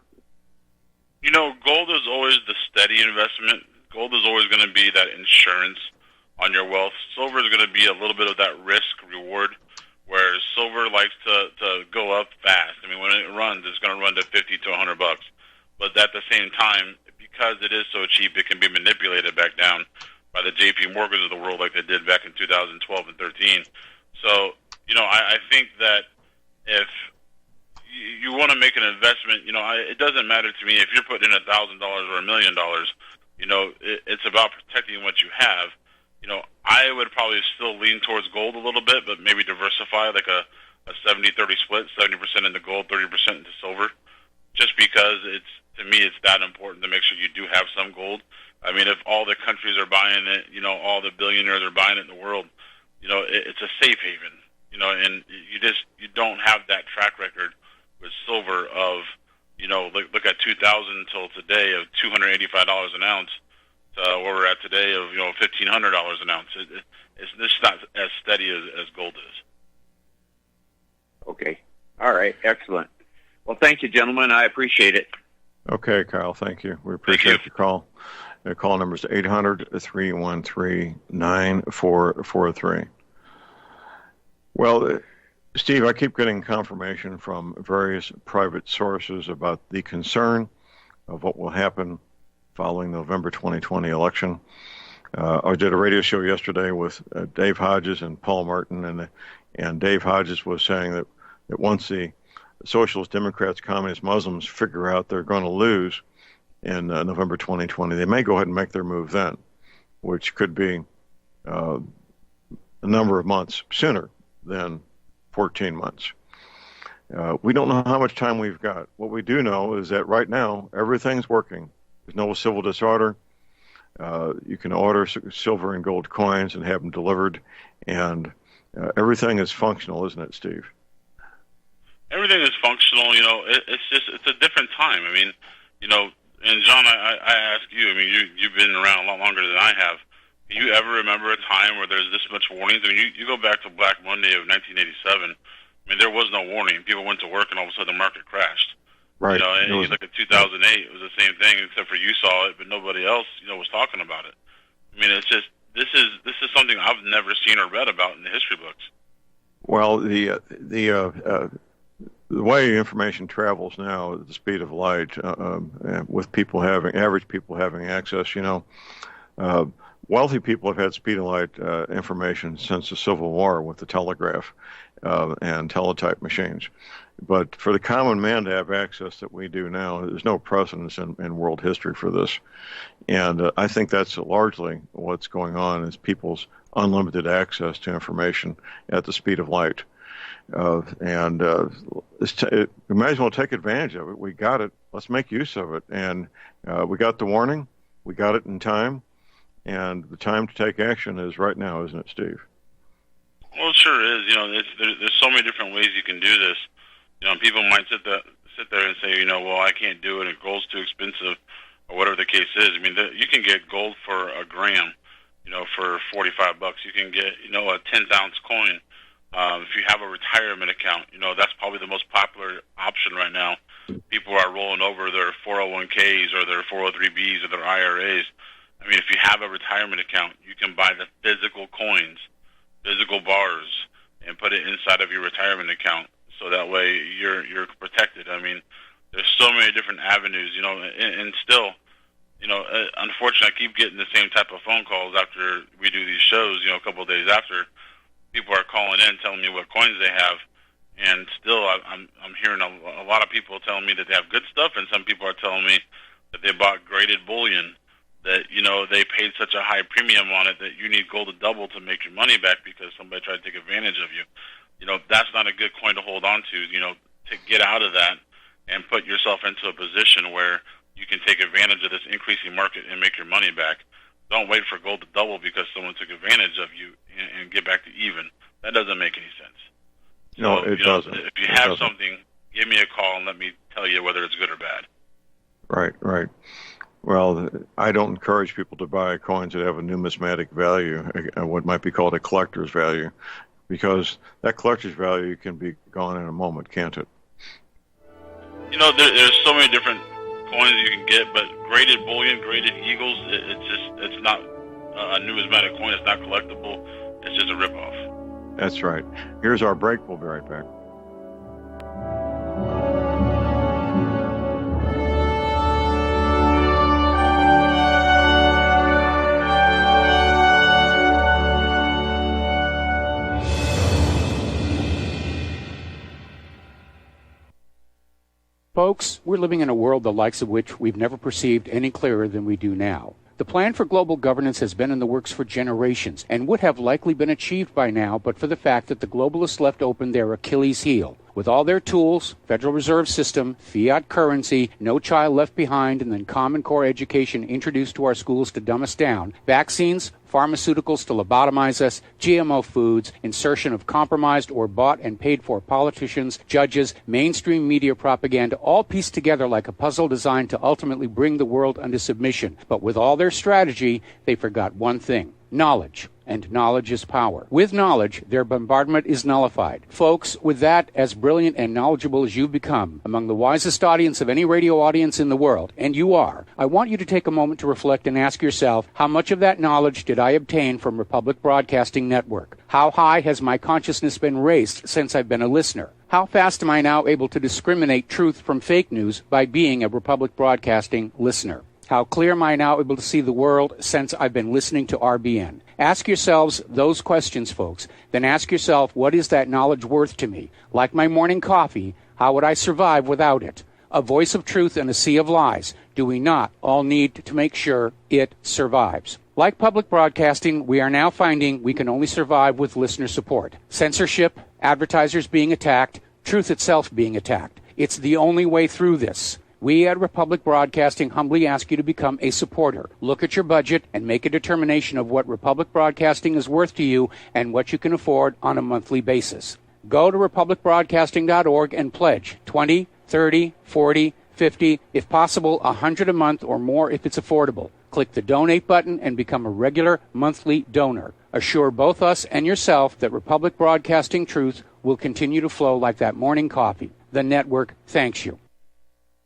Gold is always the steady investment. Gold is always going to be that insurance on your wealth. Silver is going to be a little bit of that risk reward, where silver likes to go up fast. I mean, when it runs, it's going to run to $50 to $100. But at the same time, because it is so cheap, it can be manipulated back down by the J.P. Morgans of the world, like they did back in 2012 and 13. So, I think that if you want to make an investment, it doesn't matter to me if you're putting in $1,000 or $1 million. It's about protecting what you have. I would probably still lean towards gold a little bit, but maybe diversify, like a 70-30 split, 70% into gold, 30% into silver, just because to me, it's that important to make sure you do have some gold. I mean, if all the countries are buying it, all the billionaires are buying it in the world, it's a safe haven, and you don't have that track record with silver of, look at 2000 until today of $285 an ounce. Where we're at today of $1,500 an ounce. It's not as steady as gold is. Okay. All right. Excellent. Well, thank you, gentlemen. I appreciate it. Okay, Kyle. Thank you. We appreciate your call. The call number is 800-313-9443. Well, Steve, I keep getting confirmation from various private sources about the concern of what will happen following the November 2020 election. I did a radio show yesterday with Dave Hodges and Paul Martin, and Dave Hodges was saying that once the Socialist Democrats, Communists, Muslims figure out they're going to lose in November 2020, they may go ahead and make their move then, which could be a number of months sooner than 14 months. We don't know how much time we've got. What we do know is that right now, everything's working. There's no civil disorder. You can order silver and gold coins and have them delivered, and everything is functional, isn't it, Steve? Everything is functional. It's a different time. I mean, and John, I ask you. I mean, you've been around a lot longer than I have. Do you ever remember a time where there's this much warnings? I mean, you go back to Black Monday of 1987. I mean, there was no warning. People went to work, and all of a sudden the market crashed. Right. And you look at 2008, it was the same thing, except for you saw it, but nobody else, was talking about it. I mean, it's just this is something I've never seen or read about in the history books. Well, the way information travels now at the speed of light, with average people having access, wealthy people have had speed of light information since the Civil War with the telegraph and teletype machines. But for the common man to have access that we do now, there's no precedence in world history for this. And I think that's largely what's going on is people's unlimited access to information at the speed of light. We might as well take advantage of it. We got it. Let's make use of it. And we got the warning. We got it in time. And the time to take action is right now, isn't it, Steve? Well, it sure is. There's so many different ways you can do this. People might sit there and say, well, I can't do it, and gold's too expensive, or whatever the case is. I mean, you can get gold for a gram, for $45. You can get, a 10-ounce coin. If you have a retirement account, that's probably the most popular option right now. People are rolling over their 401ks or their 403bs or their IRAs. I mean, if you have a retirement account, you can buy the physical coins, physical bars, and put it inside of your retirement account. So that way you're protected. I mean, there's so many different avenues, and still, Unfortunately, I keep getting the same type of phone calls after we do these shows. A couple of days after, people are calling in telling me what coins they have, and still I'm hearing a lot of people telling me that they have good stuff, and some people are telling me that they bought graded bullion, that they paid such a high premium on it that you need gold to double to make your money back because somebody tried to take advantage of you. That's not a good coin to hold on to. To get out of that and put yourself into a position where you can take advantage of this increasing market and make your money back. Don't wait for gold to double because someone took advantage of you and get back to even. That doesn't make any sense. No, it doesn't. If you have something, give me a call and let me tell you whether it's good or bad. Right. Well, I don't encourage people to buy coins that have a numismatic value, what might be called a collector's value, because that collector's value can be gone in a moment, can't it? There's so many different coins you can get, but graded bullion, graded eagles, it's not a numismatic coin. It's not collectible. It's just a ripoff. That's right. Here's our break. We'll be right back. Folks, we're living in a world the likes of which we've never perceived any clearer than we do now. The plan for global governance has been in the works for generations and would have likely been achieved by now but for the fact that the globalists left open their Achilles heel. With all their tools, Federal Reserve System, fiat currency, no child left behind, and then Common Core education introduced to our schools to dumb us down, vaccines, pharmaceuticals to lobotomize us, GMO foods, insertion of compromised or bought and paid for politicians, judges, mainstream media propaganda, all pieced together like a puzzle designed to ultimately bring the world under submission. But with all their strategy, they forgot one thing: knowledge. And knowledge is power. With knowledge, their bombardment is nullified. Folks, with that, as brilliant and knowledgeable as you've become, among the wisest audience of any radio audience in the world, and you are, I want you to take a moment to reflect and ask yourself, how much of that knowledge did I obtain from Republic Broadcasting Network? How high has my consciousness been raised since I've been a listener? How fast am I now able to discriminate truth from fake news by being a Republic Broadcasting listener? How clear am I now able to see the world since I've been listening to RBN? Ask yourselves those questions, folks. Then ask yourself, what is that knowledge worth to me? Like my morning coffee, how would I survive without it? A voice of truth in a sea of lies. Do we not all need to make sure it survives? Like public broadcasting, we are now finding we can only survive with listener support. Censorship, advertisers being attacked, truth itself being attacked. It's the only way through this. We at Republic Broadcasting humbly ask you to become a supporter. Look at your budget and make a determination of what Republic Broadcasting is worth to you and what you can afford on a monthly basis. Go to republicbroadcasting.org and pledge $20, $30, $40, $50, if possible, $100 a month or more if it's affordable. Click the donate button and become a regular monthly donor. Assure both us and yourself that Republic Broadcasting truth will continue to flow like that morning coffee. The network thanks you.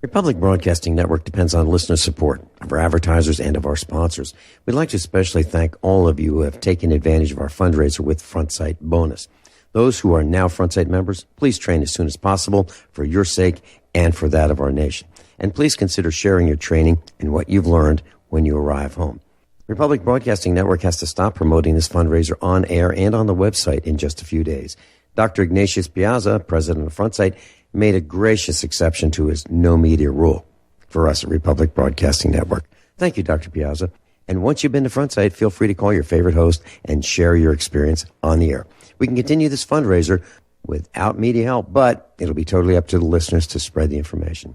Republic Broadcasting Network depends on listener support of our advertisers and of our sponsors. We'd like to especially thank all of you who have taken advantage of our fundraiser with FrontSite Bonus. Those who are now FrontSite members, please train as soon as possible for your sake and for that of our nation. And please consider sharing your training and what you've learned when you arrive home. Republic Broadcasting Network has to stop promoting this fundraiser on air and on the website in just a few days. Dr. Ignatius Piazza, president of FrontSite, made a gracious exception to his no media rule for us at Republic Broadcasting Network. Thank you, Dr. Piazza. And once you've been to FrontSite, feel free to call your favorite host and share your experience on the air. We can continue this fundraiser without media help, but it'll be totally up to the listeners to spread the information.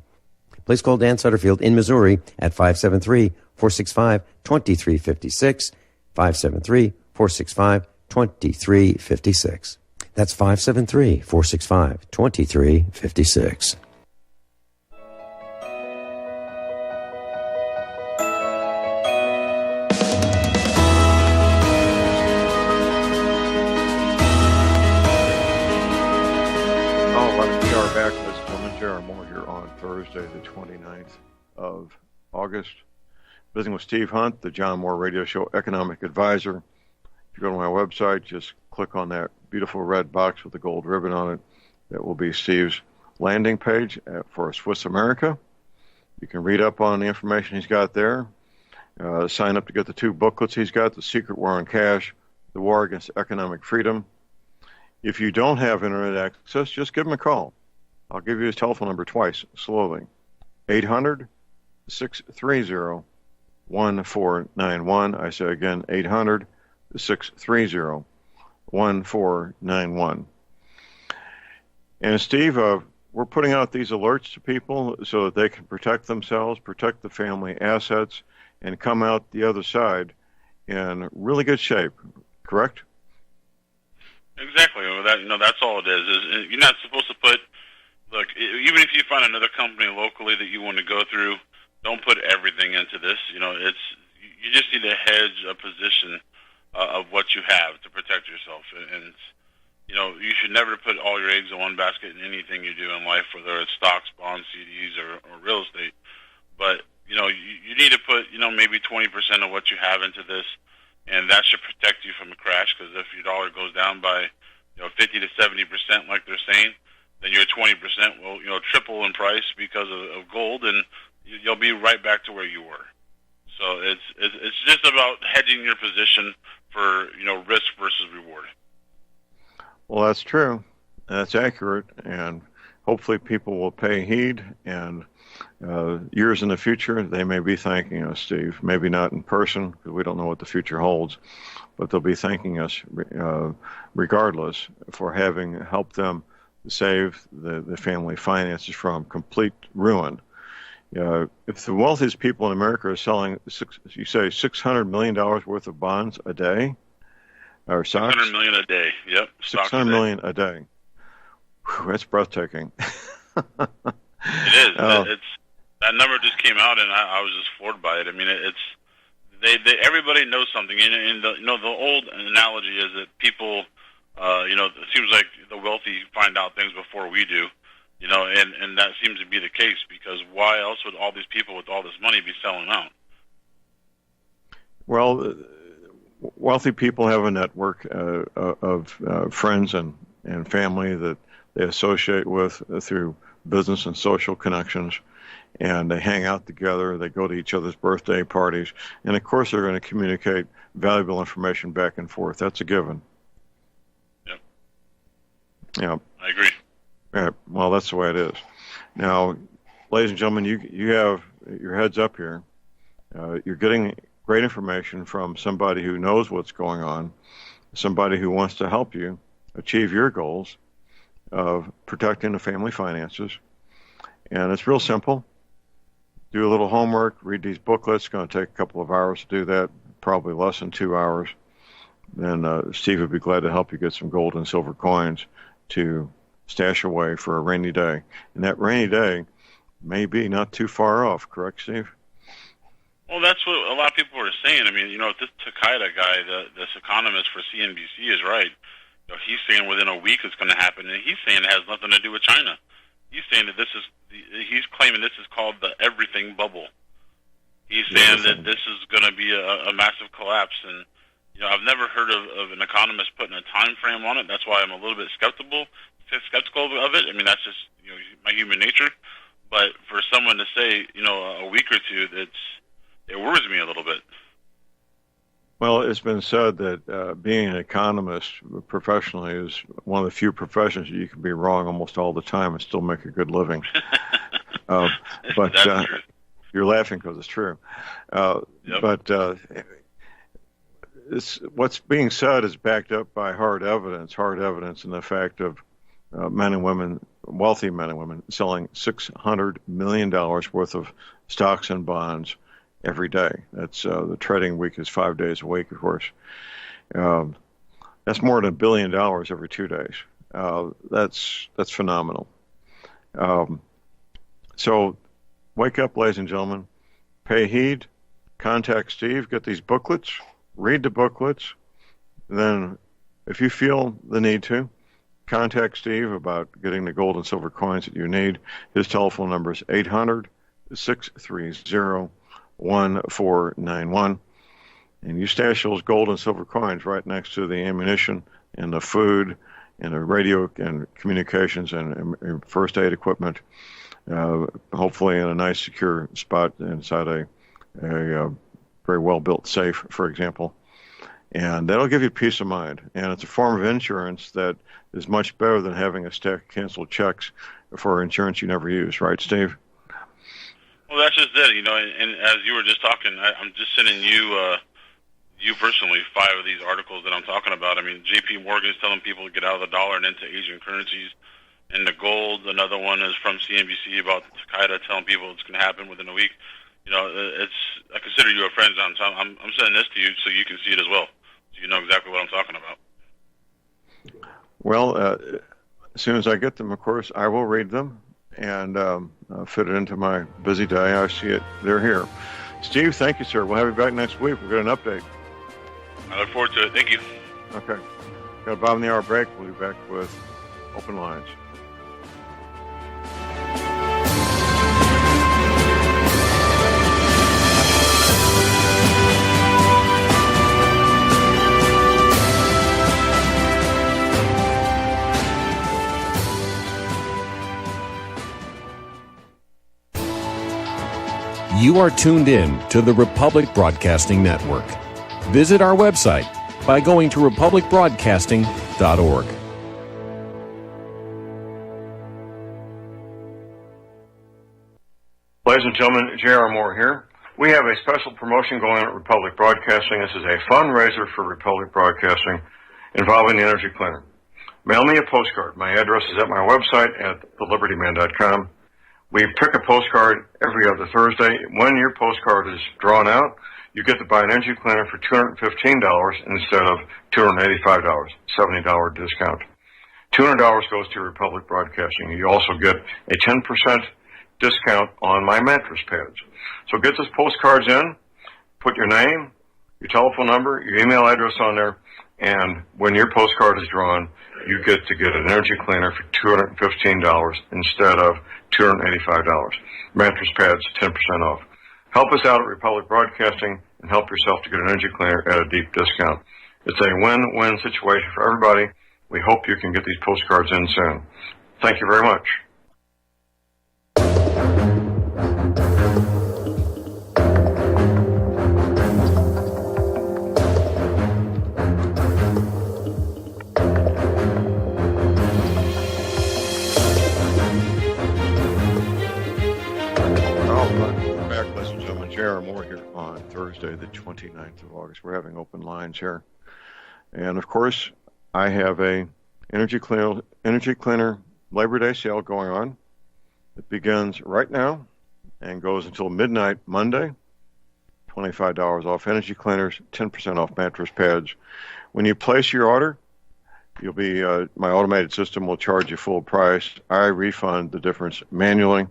Please call Dan Sutterfield in Missouri at 573-465-2356, 573-465-2356. That's 573-465-2356. Back to this Clement J.R. Moore here on Thursday, the 29th of August. Visiting with Steve Hunt, the John Moore Radio Show economic advisor. If you go to my website, just click on that beautiful red box with the gold ribbon on it. That will be Steve's landing page for Swiss America. You can read up on the information he's got there. Sign up to get the 2 booklets he's got, The Secret War on Cash, The War Against Economic Freedom. If you don't have internet access, just give him a call. I'll give you his telephone number twice, slowly. 800-630-1491. I say again, 800-630-1491. And Steve, we're putting out these alerts to people so that they can protect themselves, protect the family assets, and come out the other side in really good shape. Correct? Exactly. Well, that's all it is. You're not supposed to put. Look, even if you find another company locally that you want to go through, don't put everything into this. You just need to hedge a position of what you have to protect yourself. And you should never put all your eggs in one basket in anything you do in life, whether it's stocks, bonds, CDs, or real estate. But you need to put maybe 20% of what you have into this, and that should protect you from a crash. Because if your dollar goes down by 50 to 70%, like they're saying, then your 20% will triple in price because of gold, and you'll be right back to where you were. So it's just about hedging your position for risk versus reward. Well, that's true. That's accurate, and hopefully people will pay heed. And years in the future, they may be thanking us, Steve. Maybe not in person, because we don't know what the future holds, but they'll be thanking us regardless for having helped them save the family finances from complete ruin. If the wealthiest people in America are selling, you say $600 million worth of bonds a day, or stocks? $600 million a day. Yep. $600 million a day. Whew, that's breathtaking. It is. That number just came out, and I was just floored by it. I mean, everybody knows something. And the old analogy is that people, it seems like the wealthy find out things before we do. And that seems to be the case, because why else would all these people with all this money be selling out? Well, wealthy people have a network of friends and family that they associate with through business and social connections, and they hang out together. They go to each other's birthday parties, and of course they're going to communicate valuable information back and forth. That's a given. Yep. Yeah. I agree. Yeah, well, that's the way it is. Now, ladies and gentlemen, you have your heads up here. You're getting great information from somebody who knows what's going on, somebody who wants to help you achieve your goals of protecting the family finances. And it's real simple. Do a little homework, read these booklets. It's going to take a couple of hours to do that, probably less than 2 hours. Then Steve would be glad to help you get some gold and silver coins to stash away for a rainy day. And that rainy day may be not too far off, correct, Steve? Well, that's what a lot of people are saying. I mean, if this Takeda guy, this economist for CNBC is right, he's saying within a week it's going to happen, and he's saying it has nothing to do with China. He's saying that he's claiming this is called the everything bubble. He's saying that this is going to be a massive collapse, and I've never heard of an economist putting a time frame on it. That's why I'm a little bit skeptical of it. I mean, that's just my human nature. But for someone to say a week or two, it worries me a little bit. Well, it's been said that being an economist professionally is one of the few professions you can be wrong almost all the time and still make a good living. But you're laughing because it's true. Yep. But what's being said is backed up by hard evidence in the fact of men and women, wealthy men and women, selling $600 million worth of stocks and bonds every day. That's the trading week is 5 days a week, of course. That's more than $1 billion every 2 days. That's phenomenal. So wake up, ladies and gentlemen. Pay heed. Contact Steve. Get these booklets. Read the booklets. Then, if you feel the need to, contact Steve about getting the gold and silver coins that you need. His telephone number is 800-630-1491. And you stash those gold and silver coins right next to the ammunition and the food and the radio and communications and first aid equipment, hopefully in a nice secure spot inside a very well-built safe, for example. And that'll give you peace of mind. And it's a form of insurance that is much better than having a stack of canceled checks for insurance you never use. Right, Steve? Well, that's just it, and as you were just talking, I'm just sending you personally 5 of these articles that I'm talking about. I mean, J.P. Morgan is telling people to get out of the dollar and into Asian currencies. And the gold, another one is from CNBC about Al-Qaeda telling people it's going to happen within a week. I consider you a friend, John, so I'm sending this to you so you can see it as well, so you know exactly what I'm talking about. Well, as soon as I get them, of course, I will read them and fit it into my busy day. I see it. They're here. Steve, thank you, sir. We'll have you back next week. We'll get an update. I look forward to it. Thank you. Okay. Got a bottom of the hour break. We'll be back with Open Lines. You are tuned in to the Republic Broadcasting Network. Visit our website by going to republicbroadcasting.org. Ladies and gentlemen, J.R. Moore here. We have a special promotion going on at Republic Broadcasting. This is a fundraiser for Republic Broadcasting involving the Energy Cleaner. Mail me a postcard. My address is at my website at thelibertyman.com. We pick a postcard every other Thursday. When your postcard is drawn out, you get to buy an energy cleaner for $215 instead of $285, $70 discount. $200 goes to Republic Broadcasting. You also get a 10% discount on my mattress pads. So get those postcards in, put your name, your telephone number, your email address on there, and when your postcard is drawn, you get to get an energy cleaner for $215 instead of $285. Mattress pads, 10% off. Help us out at Republic Broadcasting and help yourself to get an energy cleaner at a deep discount. It's a win-win situation for everybody. We hope you can get these postcards in soon. Thank you very much. J.R. Moore here on Thursday, the 29th of August. We're having open lines here. And, of course, I have a energy cleaner Labor Day sale going on. It begins right now and goes until midnight Monday. $25 off energy cleaners, 10% off mattress pads. When you place your order, you'll be my automated system will charge you full price. I refund the difference manually.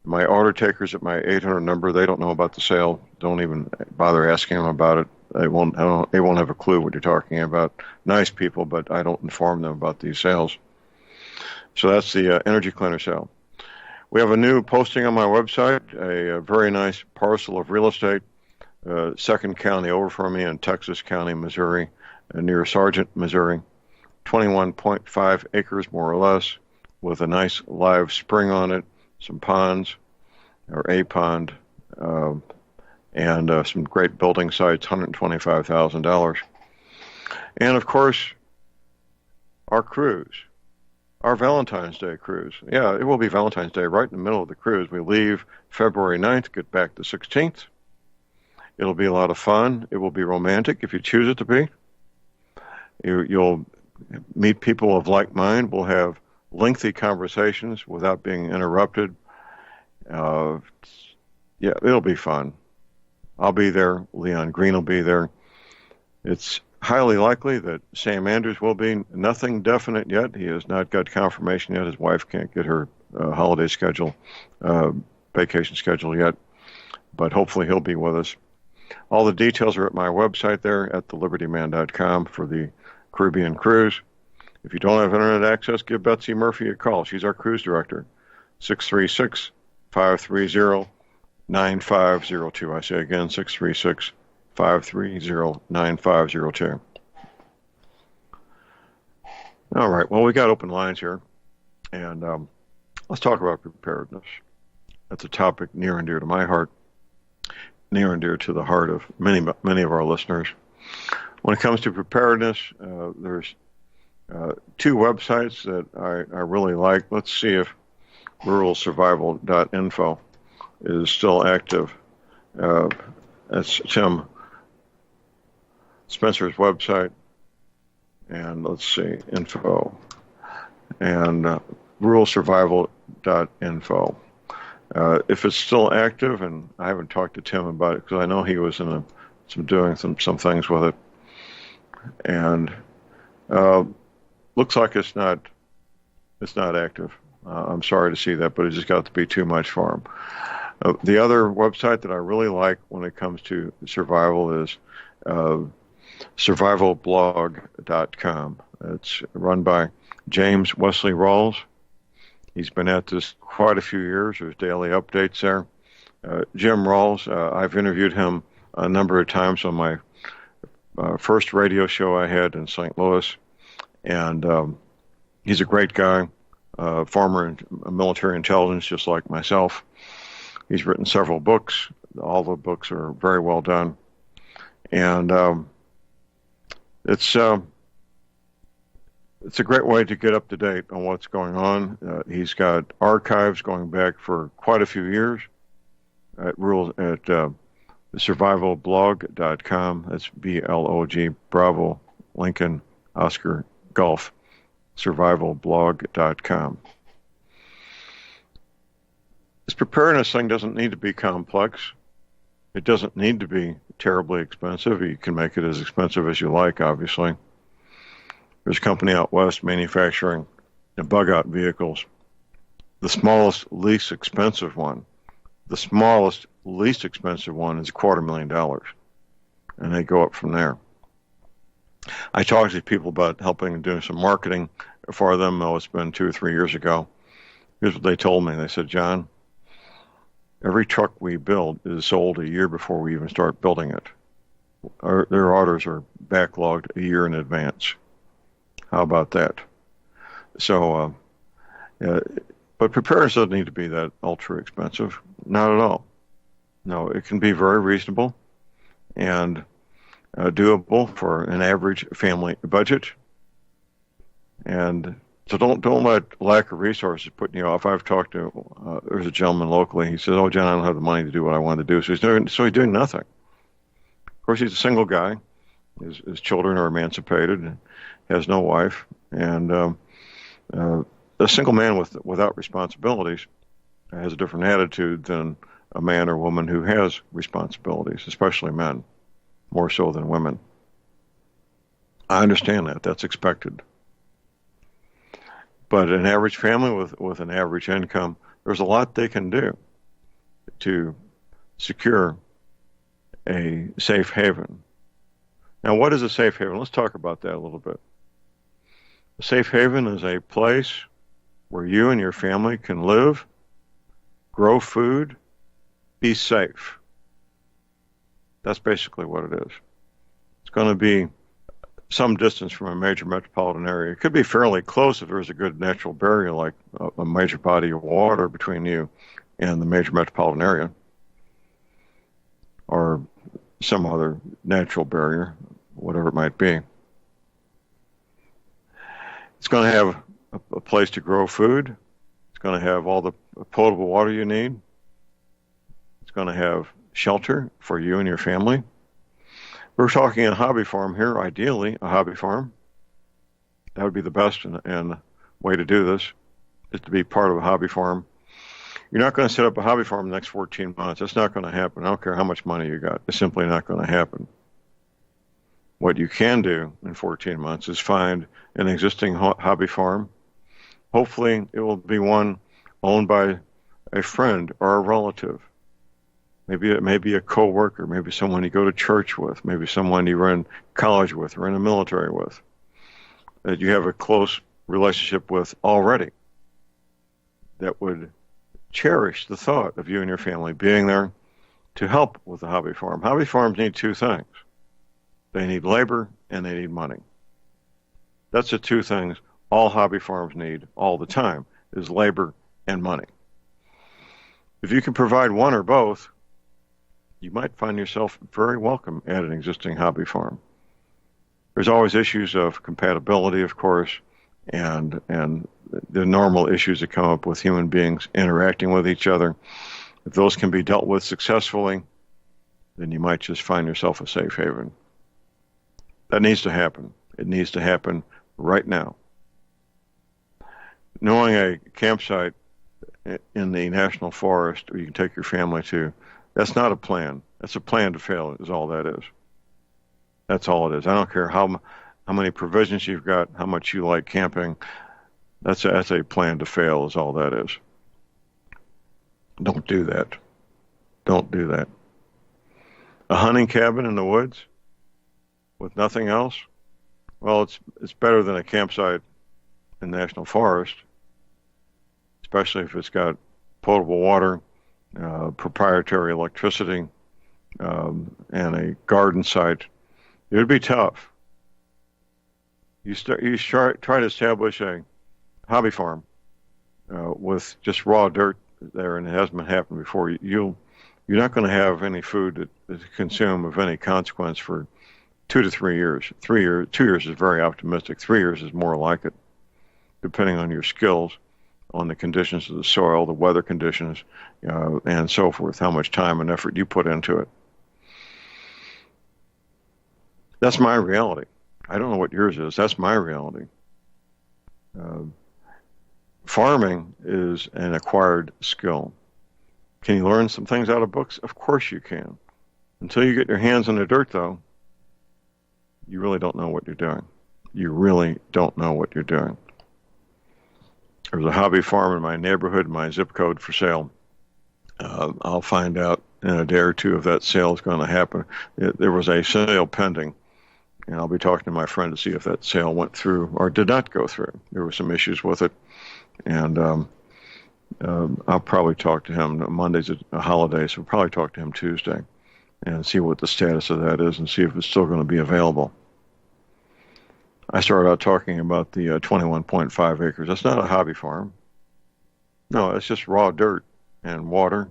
My order takers at my 800 number, they don't know about the sale. Don't even bother asking them about it. They won't have a clue what you're talking about. Nice people, but I don't inform them about these sales. So that's the energy cleaner sale. We have a new posting on my website, a very nice parcel of real estate, second county over from me in Texas County, Missouri, near Sargent, Missouri. 21.5 acres, more or less, with a nice live spring on it. Some ponds, or a pond, and some great building sites, $125,000. And, of course, our cruise, our Valentine's Day cruise. Yeah, it will be Valentine's Day right in the middle of the cruise. We leave February 9th, get back the 16th. It'll be a lot of fun. It will be romantic if you choose it to be. You'll meet people of like mind. We'll have lengthy conversations without being interrupted. Yeah, it'll be fun. I'll be there. Leon Green will be there. It's highly likely that Sam Andrews will be. Nothing definite yet. He has not got confirmation yet. His wife can't get her holiday schedule, vacation schedule yet, but hopefully he'll be with us. All the details are at my website there at thelibertyman.com for the Caribbean cruise. If you don't have internet access, give Betsy Murphy a call. She's our cruise director, 636-530-9502. I say again, 636-530-9502. All right, well, we got open lines here, and let's talk about preparedness. That's a topic near and dear to my heart. near and dear to the heart of many of our listeners. When it comes to preparedness, there's two websites that I really like. Let's see if ruralsurvival.info is still active. That's Tim Spencer's website. And let's see, info. And ruralsurvival.info. If it's still active, and I haven't talked to Tim about it because I know he was doing some things with it, and looks like it's not active. I'm sorry to see that, but it just got to be too much for him. The other website that I really like when it comes to survival is survivalblog.com. It's run by James Wesley Rawls. He's been at this quite a few years. There's daily updates there. Jim Rawls, I've interviewed him a number of times on my first radio show I had in St. Louis, and he's a great guy, former military intelligence, just like myself. He's written several books. All the books are very well done, and it's a great way to get up to date on what's going on. He's got archives going back for quite a few years at survivalblog.com. That's BLOG, Bravo, Lincoln, Oscar, Golf, survivalblog.com. This preparedness thing doesn't need to be complex. It doesn't need to be terribly expensive. You can make it as expensive as you like, obviously. There's a company out west manufacturing bug-out vehicles. The smallest, least expensive one is $250,000, and they go up from there. I talked to people about helping and doing some marketing for them. Oh, it's been 2 or 3 years ago. Here's what they told me. They said, John, every truck we build is sold a year before we even start building it. Their orders are backlogged a year in advance. How about that? So, but preparedness doesn't need to be that ultra expensive. Not at all. No, it can be very reasonable and doable for an average family budget. And so don't let lack of resources put you off. I've talked to, there's a gentleman locally. He says, oh, John, I don't have the money to do what I want to do. So he's doing nothing. Of course, he's a single guy. His children are emancipated and has no wife. And a single man without responsibilities has a different attitude than a man or woman who has responsibilities, especially men, more so than women. I understand that. That's expected. But an average family with an average income, there's a lot they can do to secure a safe haven. Now, what is a safe haven? Let's talk about that a little bit. A safe haven is a place where you and your family can live, grow food, be safe. That's basically what it is. It's going to be some distance from a major metropolitan area. It could be fairly close if there's a good natural barrier like a major body of water between you and the major metropolitan area, or some other natural barrier, whatever it might be. It's going to have a place to grow food. It's going to have all the potable water you need. It's going to have shelter for you and your family. We're talking a hobby farm here, ideally a hobby farm. That would be the best and way to do this, is to be part of a hobby farm. You're not going to set up a hobby farm in the next 14 months. That's not going to happen. I don't care how much money you got. It's simply not going to happen. What you can do in 14 months is find an existing hobby farm. Hopefully it will be one owned by a friend or a relative. Maybe it may be a co-worker, maybe someone you go to church with, maybe someone you were in college with or in the military with, that you have a close relationship with already, that would cherish the thought of you and your family being there to help with the hobby farm. Hobby farms need two things. They need labor and they need money. That's the two things all hobby farms need all the time, is labor and money. If you can provide one or both, you might find yourself very welcome at an existing hobby farm. There's always issues of compatibility, of course, and the normal issues that come up with human beings interacting with each other. If those can be dealt with successfully, then you might just find yourself a safe haven. That needs to happen. It needs to happen right now. Knowing a campsite in the national forest where you can take your family to, that's not a plan. That's a plan to fail, is all that is. That's all it is. I don't care how many provisions you've got, how much you like camping. That's a plan to fail, is all that is. Don't do that. Don't do that. A hunting cabin in the woods with nothing else? Well, it's better than a campsite in the national forest, especially if it's got potable water, proprietary electricity, and a garden site. It would be tough. You try to establish a hobby farm with just raw dirt there, and it hasn't been happened before. You're not going to have any food to consume of any consequence for 2 to 3 years. 2 years is very optimistic. 3 years is more like it, depending on your skills, on the conditions of the soil, the weather conditions, and so forth, how much time and effort you put into it. That's my reality. I don't know what yours is. That's my reality. Farming is an acquired skill. Can you learn some things out of books? Of course you can. Until you get your hands in the dirt, though, you really don't know what you're doing. You really don't know what you're doing. There's a hobby farm in my neighborhood, my zip code for sale. I'll find out in a day or two if that sale is going to happen. There was a sale pending, and I'll be talking to my friend to see if that sale went through or did not go through. There were some issues with it, and I'll probably talk to him. Monday's a holiday, so I'll probably talk to him Tuesday and see what the status of that is and see if it's still going to be available. I started out talking about the 21.5 acres. That's not a hobby farm. No, it's just raw dirt and water,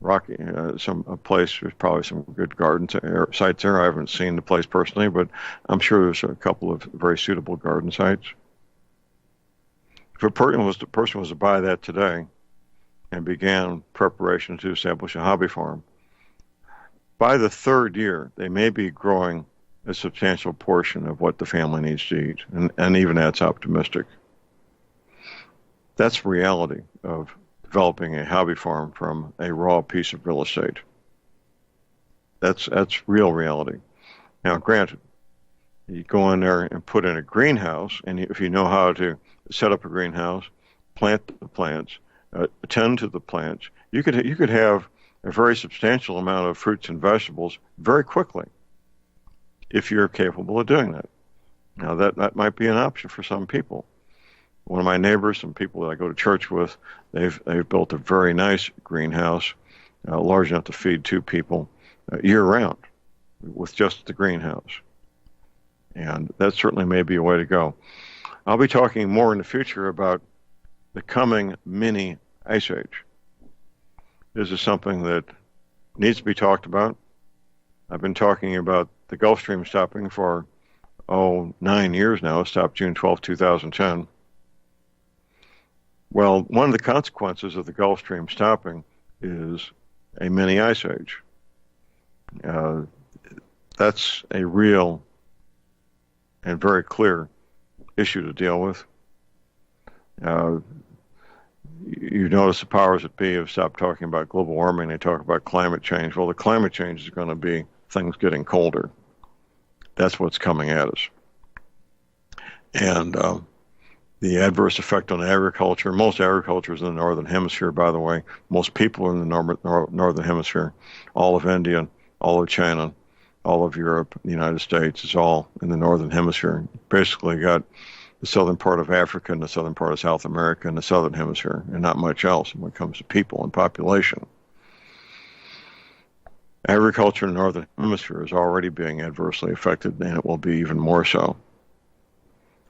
rocky, a place. There's probably some good garden sites there. I haven't seen the place personally, but I'm sure there's a couple of very suitable garden sites. If a person was to buy that today and began preparation to establish a hobby farm, by the third year, they may be growing a substantial portion of what the family needs to eat, and even that's optimistic. That's reality of developing a hobby farm from a raw piece of real estate. That's real reality. Now, granted, you go in there and put in a greenhouse, and if you know how to set up a greenhouse, plant the plants, attend to the plants, you could have a very substantial amount of fruits and vegetables very quickly if you're capable of doing that. Now, that might be an option for some people. One of my neighbors, some people that I go to church with, they've built a very nice greenhouse, large enough to feed 2 people year-round with just the greenhouse. And that certainly may be a way to go. I'll be talking more in the future about the coming mini ice age. This is something that needs to be talked about. I've been talking about the Gulf Stream stopping for, 9 years now. It stopped June 12, 2010. Well, one of the consequences of the Gulf Stream stopping is a mini ice age. That's a real and very clear issue to deal with. You notice the powers that be have stopped talking about global warming. They talk about climate change. Well, the climate change is going to be things getting colder. That's what's coming at us. And the adverse effect on agriculture. Most agriculture is in the northern hemisphere, by the way. Most people are in the northern hemisphere. All of India, all of China, all of Europe, the United States is all in the northern hemisphere. Basically got the southern part of Africa and the southern part of South America in the southern hemisphere, and not much else when it comes to people and population. Agriculture in the northern hemisphere is already being adversely affected, and it will be even more so.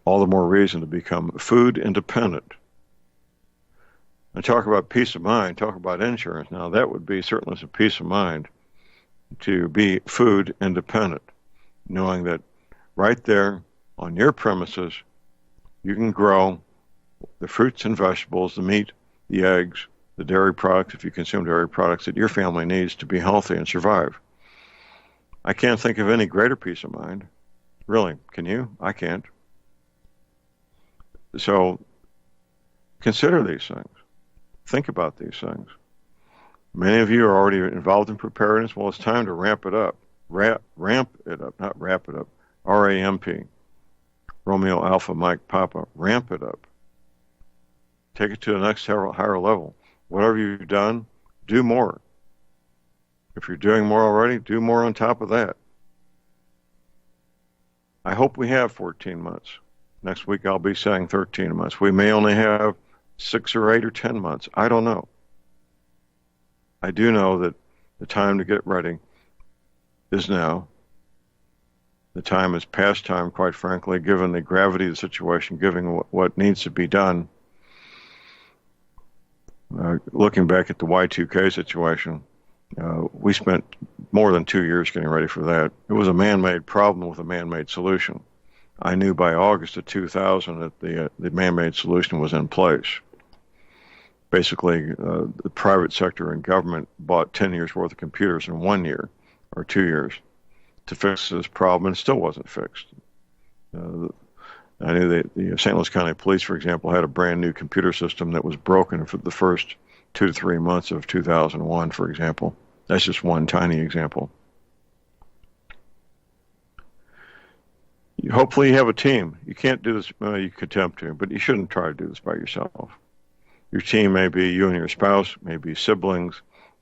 All the more reason to become food independent. And talk about peace of mind, talk about insurance. Now, that would be certainly some peace of mind to be food independent, knowing that right there on your premises, you can grow the fruits and vegetables, the meat, the eggs, the dairy products, if you consume dairy products, that your family needs to be healthy and survive. I can't think of any greater peace of mind. Really, can you? I can't. So consider these things. Think about these things. Many of you are already involved in preparedness. Well, it's time to ramp it up. Ramp it up, not wrap it up. R-A-M-P. Romeo Alpha Mike Papa. Ramp it up. Take it to the next higher level. Whatever you've done, do more. If you're doing more already, do more on top of that. I hope we have 14 months. Next week I'll be saying 13 months. We may only have 6 or 8 or 10 months. I don't know. I do know that the time to get ready is now. The time is past time, quite frankly, given the gravity of the situation, given what needs to be done. Looking back at the Y2K situation, we spent more than 2 years getting ready for that. It was a man-made problem with a man-made solution. I knew by August of 2000 that the man-made solution was in place. Basically, the private sector and government bought 10 years' worth of computers in 1 year or 2 years to fix this problem, and it still wasn't fixed. I knew that the St. Louis County Police, for example, had a brand new computer system that was broken for the first 2 to 3 months of 2001, for example. That's just one tiny example. Hopefully you have a team. You can't do this, you could attempt to, but you shouldn't try to do this by yourself. Your team may be you and your spouse, maybe siblings,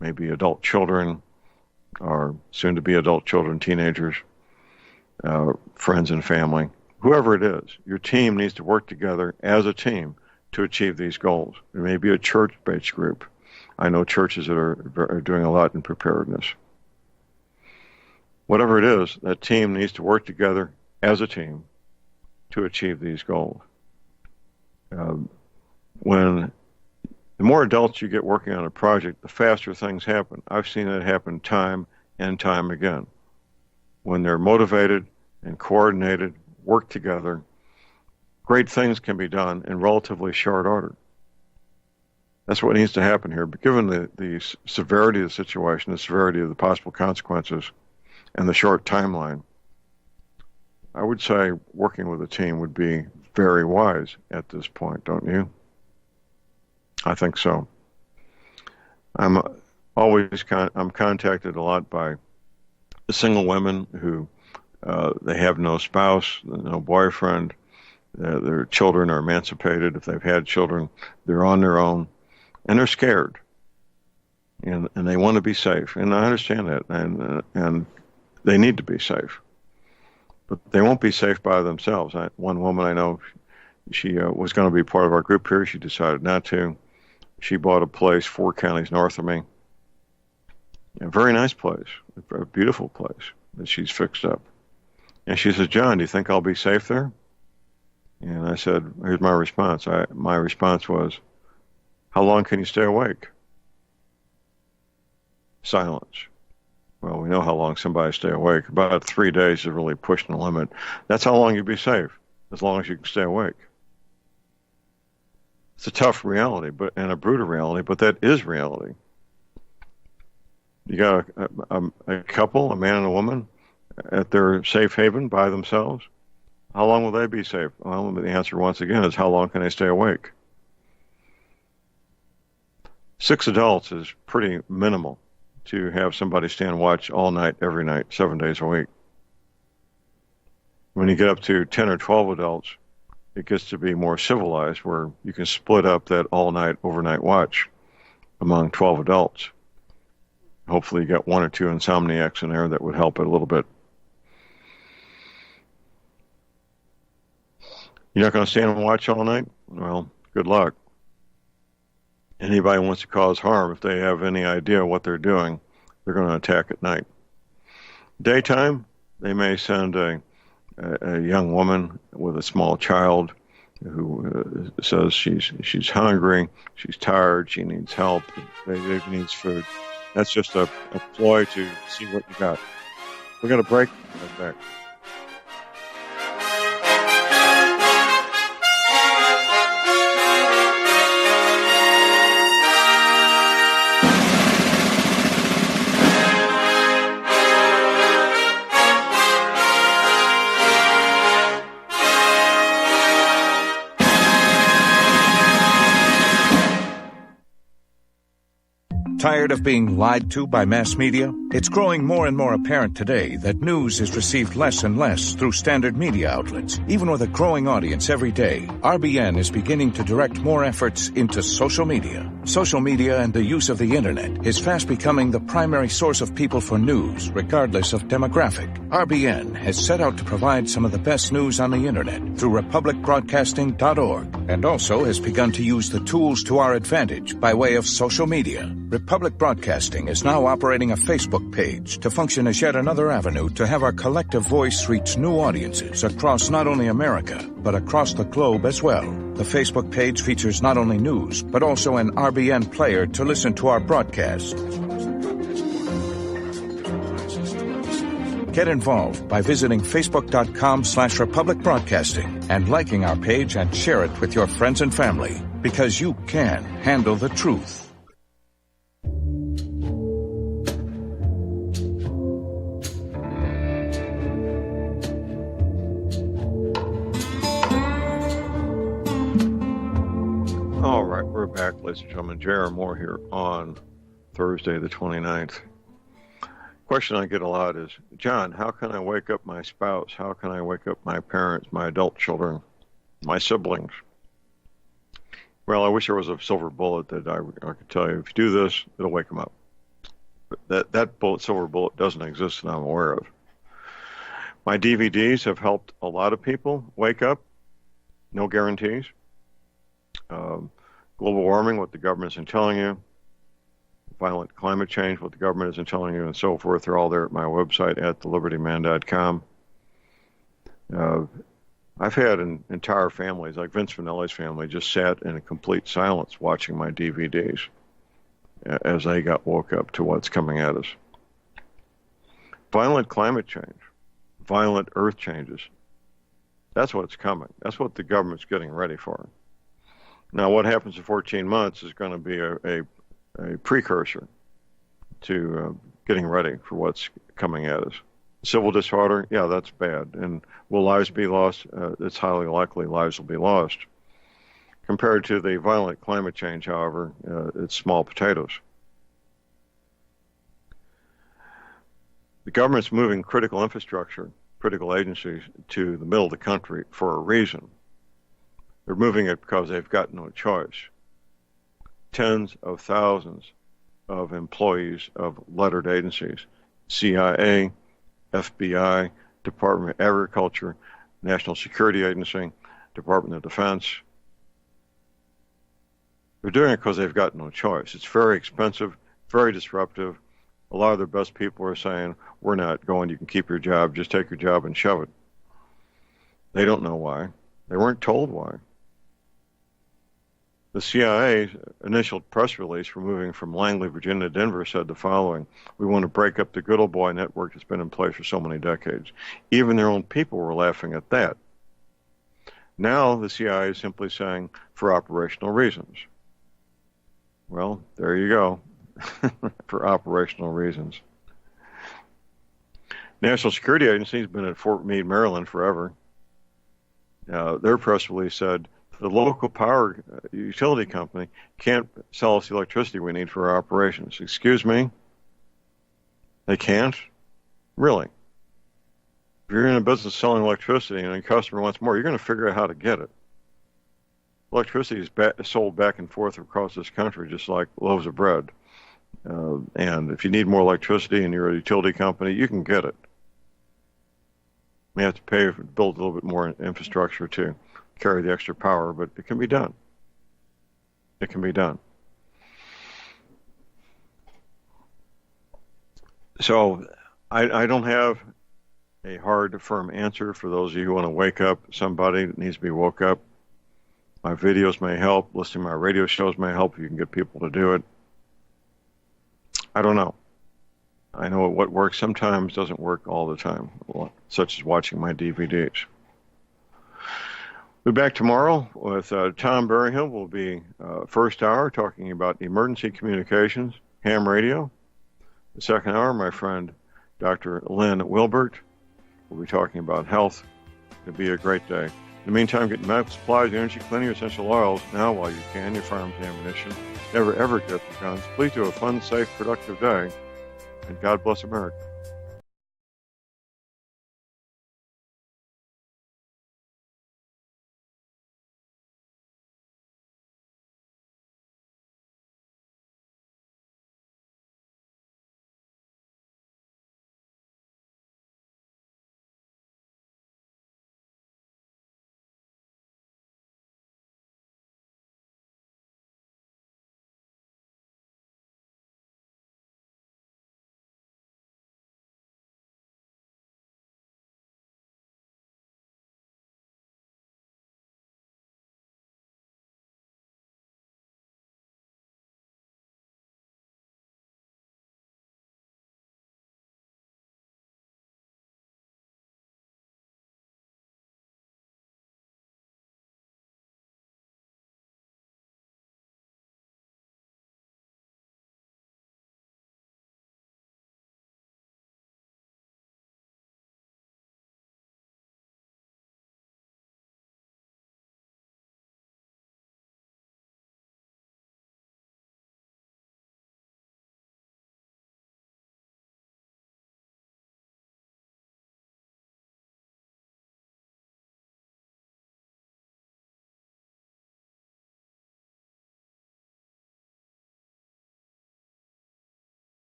maybe adult children, or soon-to-be adult children, teenagers, friends and family. Whoever it is, your team needs to work together as a team to achieve these goals. It may be a church-based group. I know churches that are doing a lot in preparedness. Whatever it is, that team needs to work together as a team to achieve these goals. When the more adults you get working on a project, the faster things happen. I've seen that happen time and time again. When they're motivated and coordinated, work together, great things can be done in relatively short order. That's what needs to happen here. But given the severity of the situation, the severity of the possible consequences, and the short timeline, I would say working with a team would be very wise at this point, don't you? I think so. I'm contacted a lot by single women who they have no spouse, no boyfriend, their children are emancipated. If they've had children, they're on their own, and they're scared, and they want to be safe. And I understand that, and they need to be safe, but they won't be safe by themselves. One woman I know, she was going to be part of our group here. She decided not to. She bought a place 4 counties north of me. A very nice place, a beautiful place that she's fixed up. And she said, "John, do you think I'll be safe there?" And I said, here's my response. My response was, "How long can you stay awake?" Silence. Well, we know how long somebody stay awake. About 3 days is really pushing the limit. That's how long you'd be safe, as long as you can stay awake. It's a tough reality, and a brutal reality, but that is reality. You got a couple, a man and a woman, at their safe haven by themselves. How long will they be safe? Well, the answer once again is how long can they stay awake? 6 adults is pretty minimal to have somebody stand watch all night, every night, 7 days a week. When you get up to 10 or 12 adults, it gets to be more civilized, where you can split up that all-night, overnight watch among 12 adults. Hopefully you got 1 or 2 insomniacs in there that would help it a little bit. You're not going to stand and watch all night? Well, good luck. Anybody who wants to cause harm, if they have any idea what they're doing, they're going to attack at night. Daytime, they may send a young woman with a small child who says she's hungry, she's tired, she needs help, the baby needs food. That's just a ploy to see what you got. We're going to break. Right back. Tired of being lied to by mass media? It's growing more and more apparent today that news is received less and less through standard media outlets. Even with a growing audience every day, RBN is beginning to direct more efforts into social media. Social media and the use of the internet is fast becoming the primary source of people for news, regardless of demographic. RBN has set out to provide some of the best news on the internet through republicbroadcasting.org, and also has begun to use the tools to our advantage by way of social media. Republic Broadcasting is now operating a Facebook page to function as yet another avenue to have our collective voice reach new audiences across not only America, but across the globe as well. The Facebook page features not only news, but also an RBN player to listen to our broadcast. Get involved by visiting facebook.com/Republic Broadcasting and liking our page and share it with your friends and family, because you can handle the truth. All right, we're back, ladies and gentlemen. J.R. Moore here on Thursday the 29th. Question I get a lot is, John, how can I wake up my spouse? How can I wake up my parents, my adult children, my siblings? Well, I wish there was a silver bullet that I could tell you, if you do this, it'll wake them up. But that silver bullet doesn't exist, and I'm aware of. My DVDs have helped a lot of people wake up. No guarantees. Global warming, what the government isn't telling you. Violent climate change, what the government isn't telling you, and so forth. They're all there at my website at thelibertyman.com. I've had entire families, like Vince Finelli's family, just sat in a complete silence watching my DVDs as they got woke up to what's coming at us. Violent climate change, violent earth changes. That's what's coming. That's what the government's getting ready for. Now, what happens in 14 months is going to be a precursor to getting ready for what's coming at us. Civil disorder, yeah, that's bad. And will lives be lost? It's highly likely lives will be lost. Compared to the violent climate change, however, it's small potatoes. The government's moving critical infrastructure, critical agencies to the middle of the country for a reason. They're moving it because they've got no choice. Tens of thousands of employees of lettered agencies, CIA, FBI, Department of Agriculture, National Security Agency, Department of Defense. They're doing it because they've got no choice. It's very expensive, very disruptive. A lot of their best people are saying, we're not going, you can keep your job, just take your job and shove it. They don't know why. They weren't told why. The CIA's initial press release for moving from Langley, Virginia to Denver said the following: we want to break up the good old boy network that's been in place for so many decades. Even their own people were laughing at that. Now the CIA is simply saying, for operational reasons. Well, there you go. For operational reasons. National Security Agency has been at Fort Meade, Maryland forever. Their press release said, the local power utility company can't sell us the electricity we need for our operations. Excuse me? They can't? Really? If you're in a business selling electricity and a customer wants more, you're going to figure out how to get it. Electricity is sold back and forth across this country just like loaves of bread. And if you need more electricity and you're a utility company, you can get it. You may have to pay to build a little bit more infrastructure to carry the extra power, but it can be done. It can be done. So I don't have a hard, firm answer for those of you who want to wake up somebody that needs to be woke up. My videos may help. Listening to my radio shows may help if you can get people to do it. I don't know. I know what works sometimes doesn't work all the time, such as watching my DVDs. We'll be back tomorrow with Tom Berryhill. We'll be first hour talking about emergency communications, ham radio. The second hour, my friend Dr. Lynn Wilbert will be talking about health. It'll be a great day. In the meantime, get medical supplies, energy, cleaning, essential oils now while you can, your firearms and ammunition. Never, ever get the guns. Please do a fun, safe, productive day, and God bless America.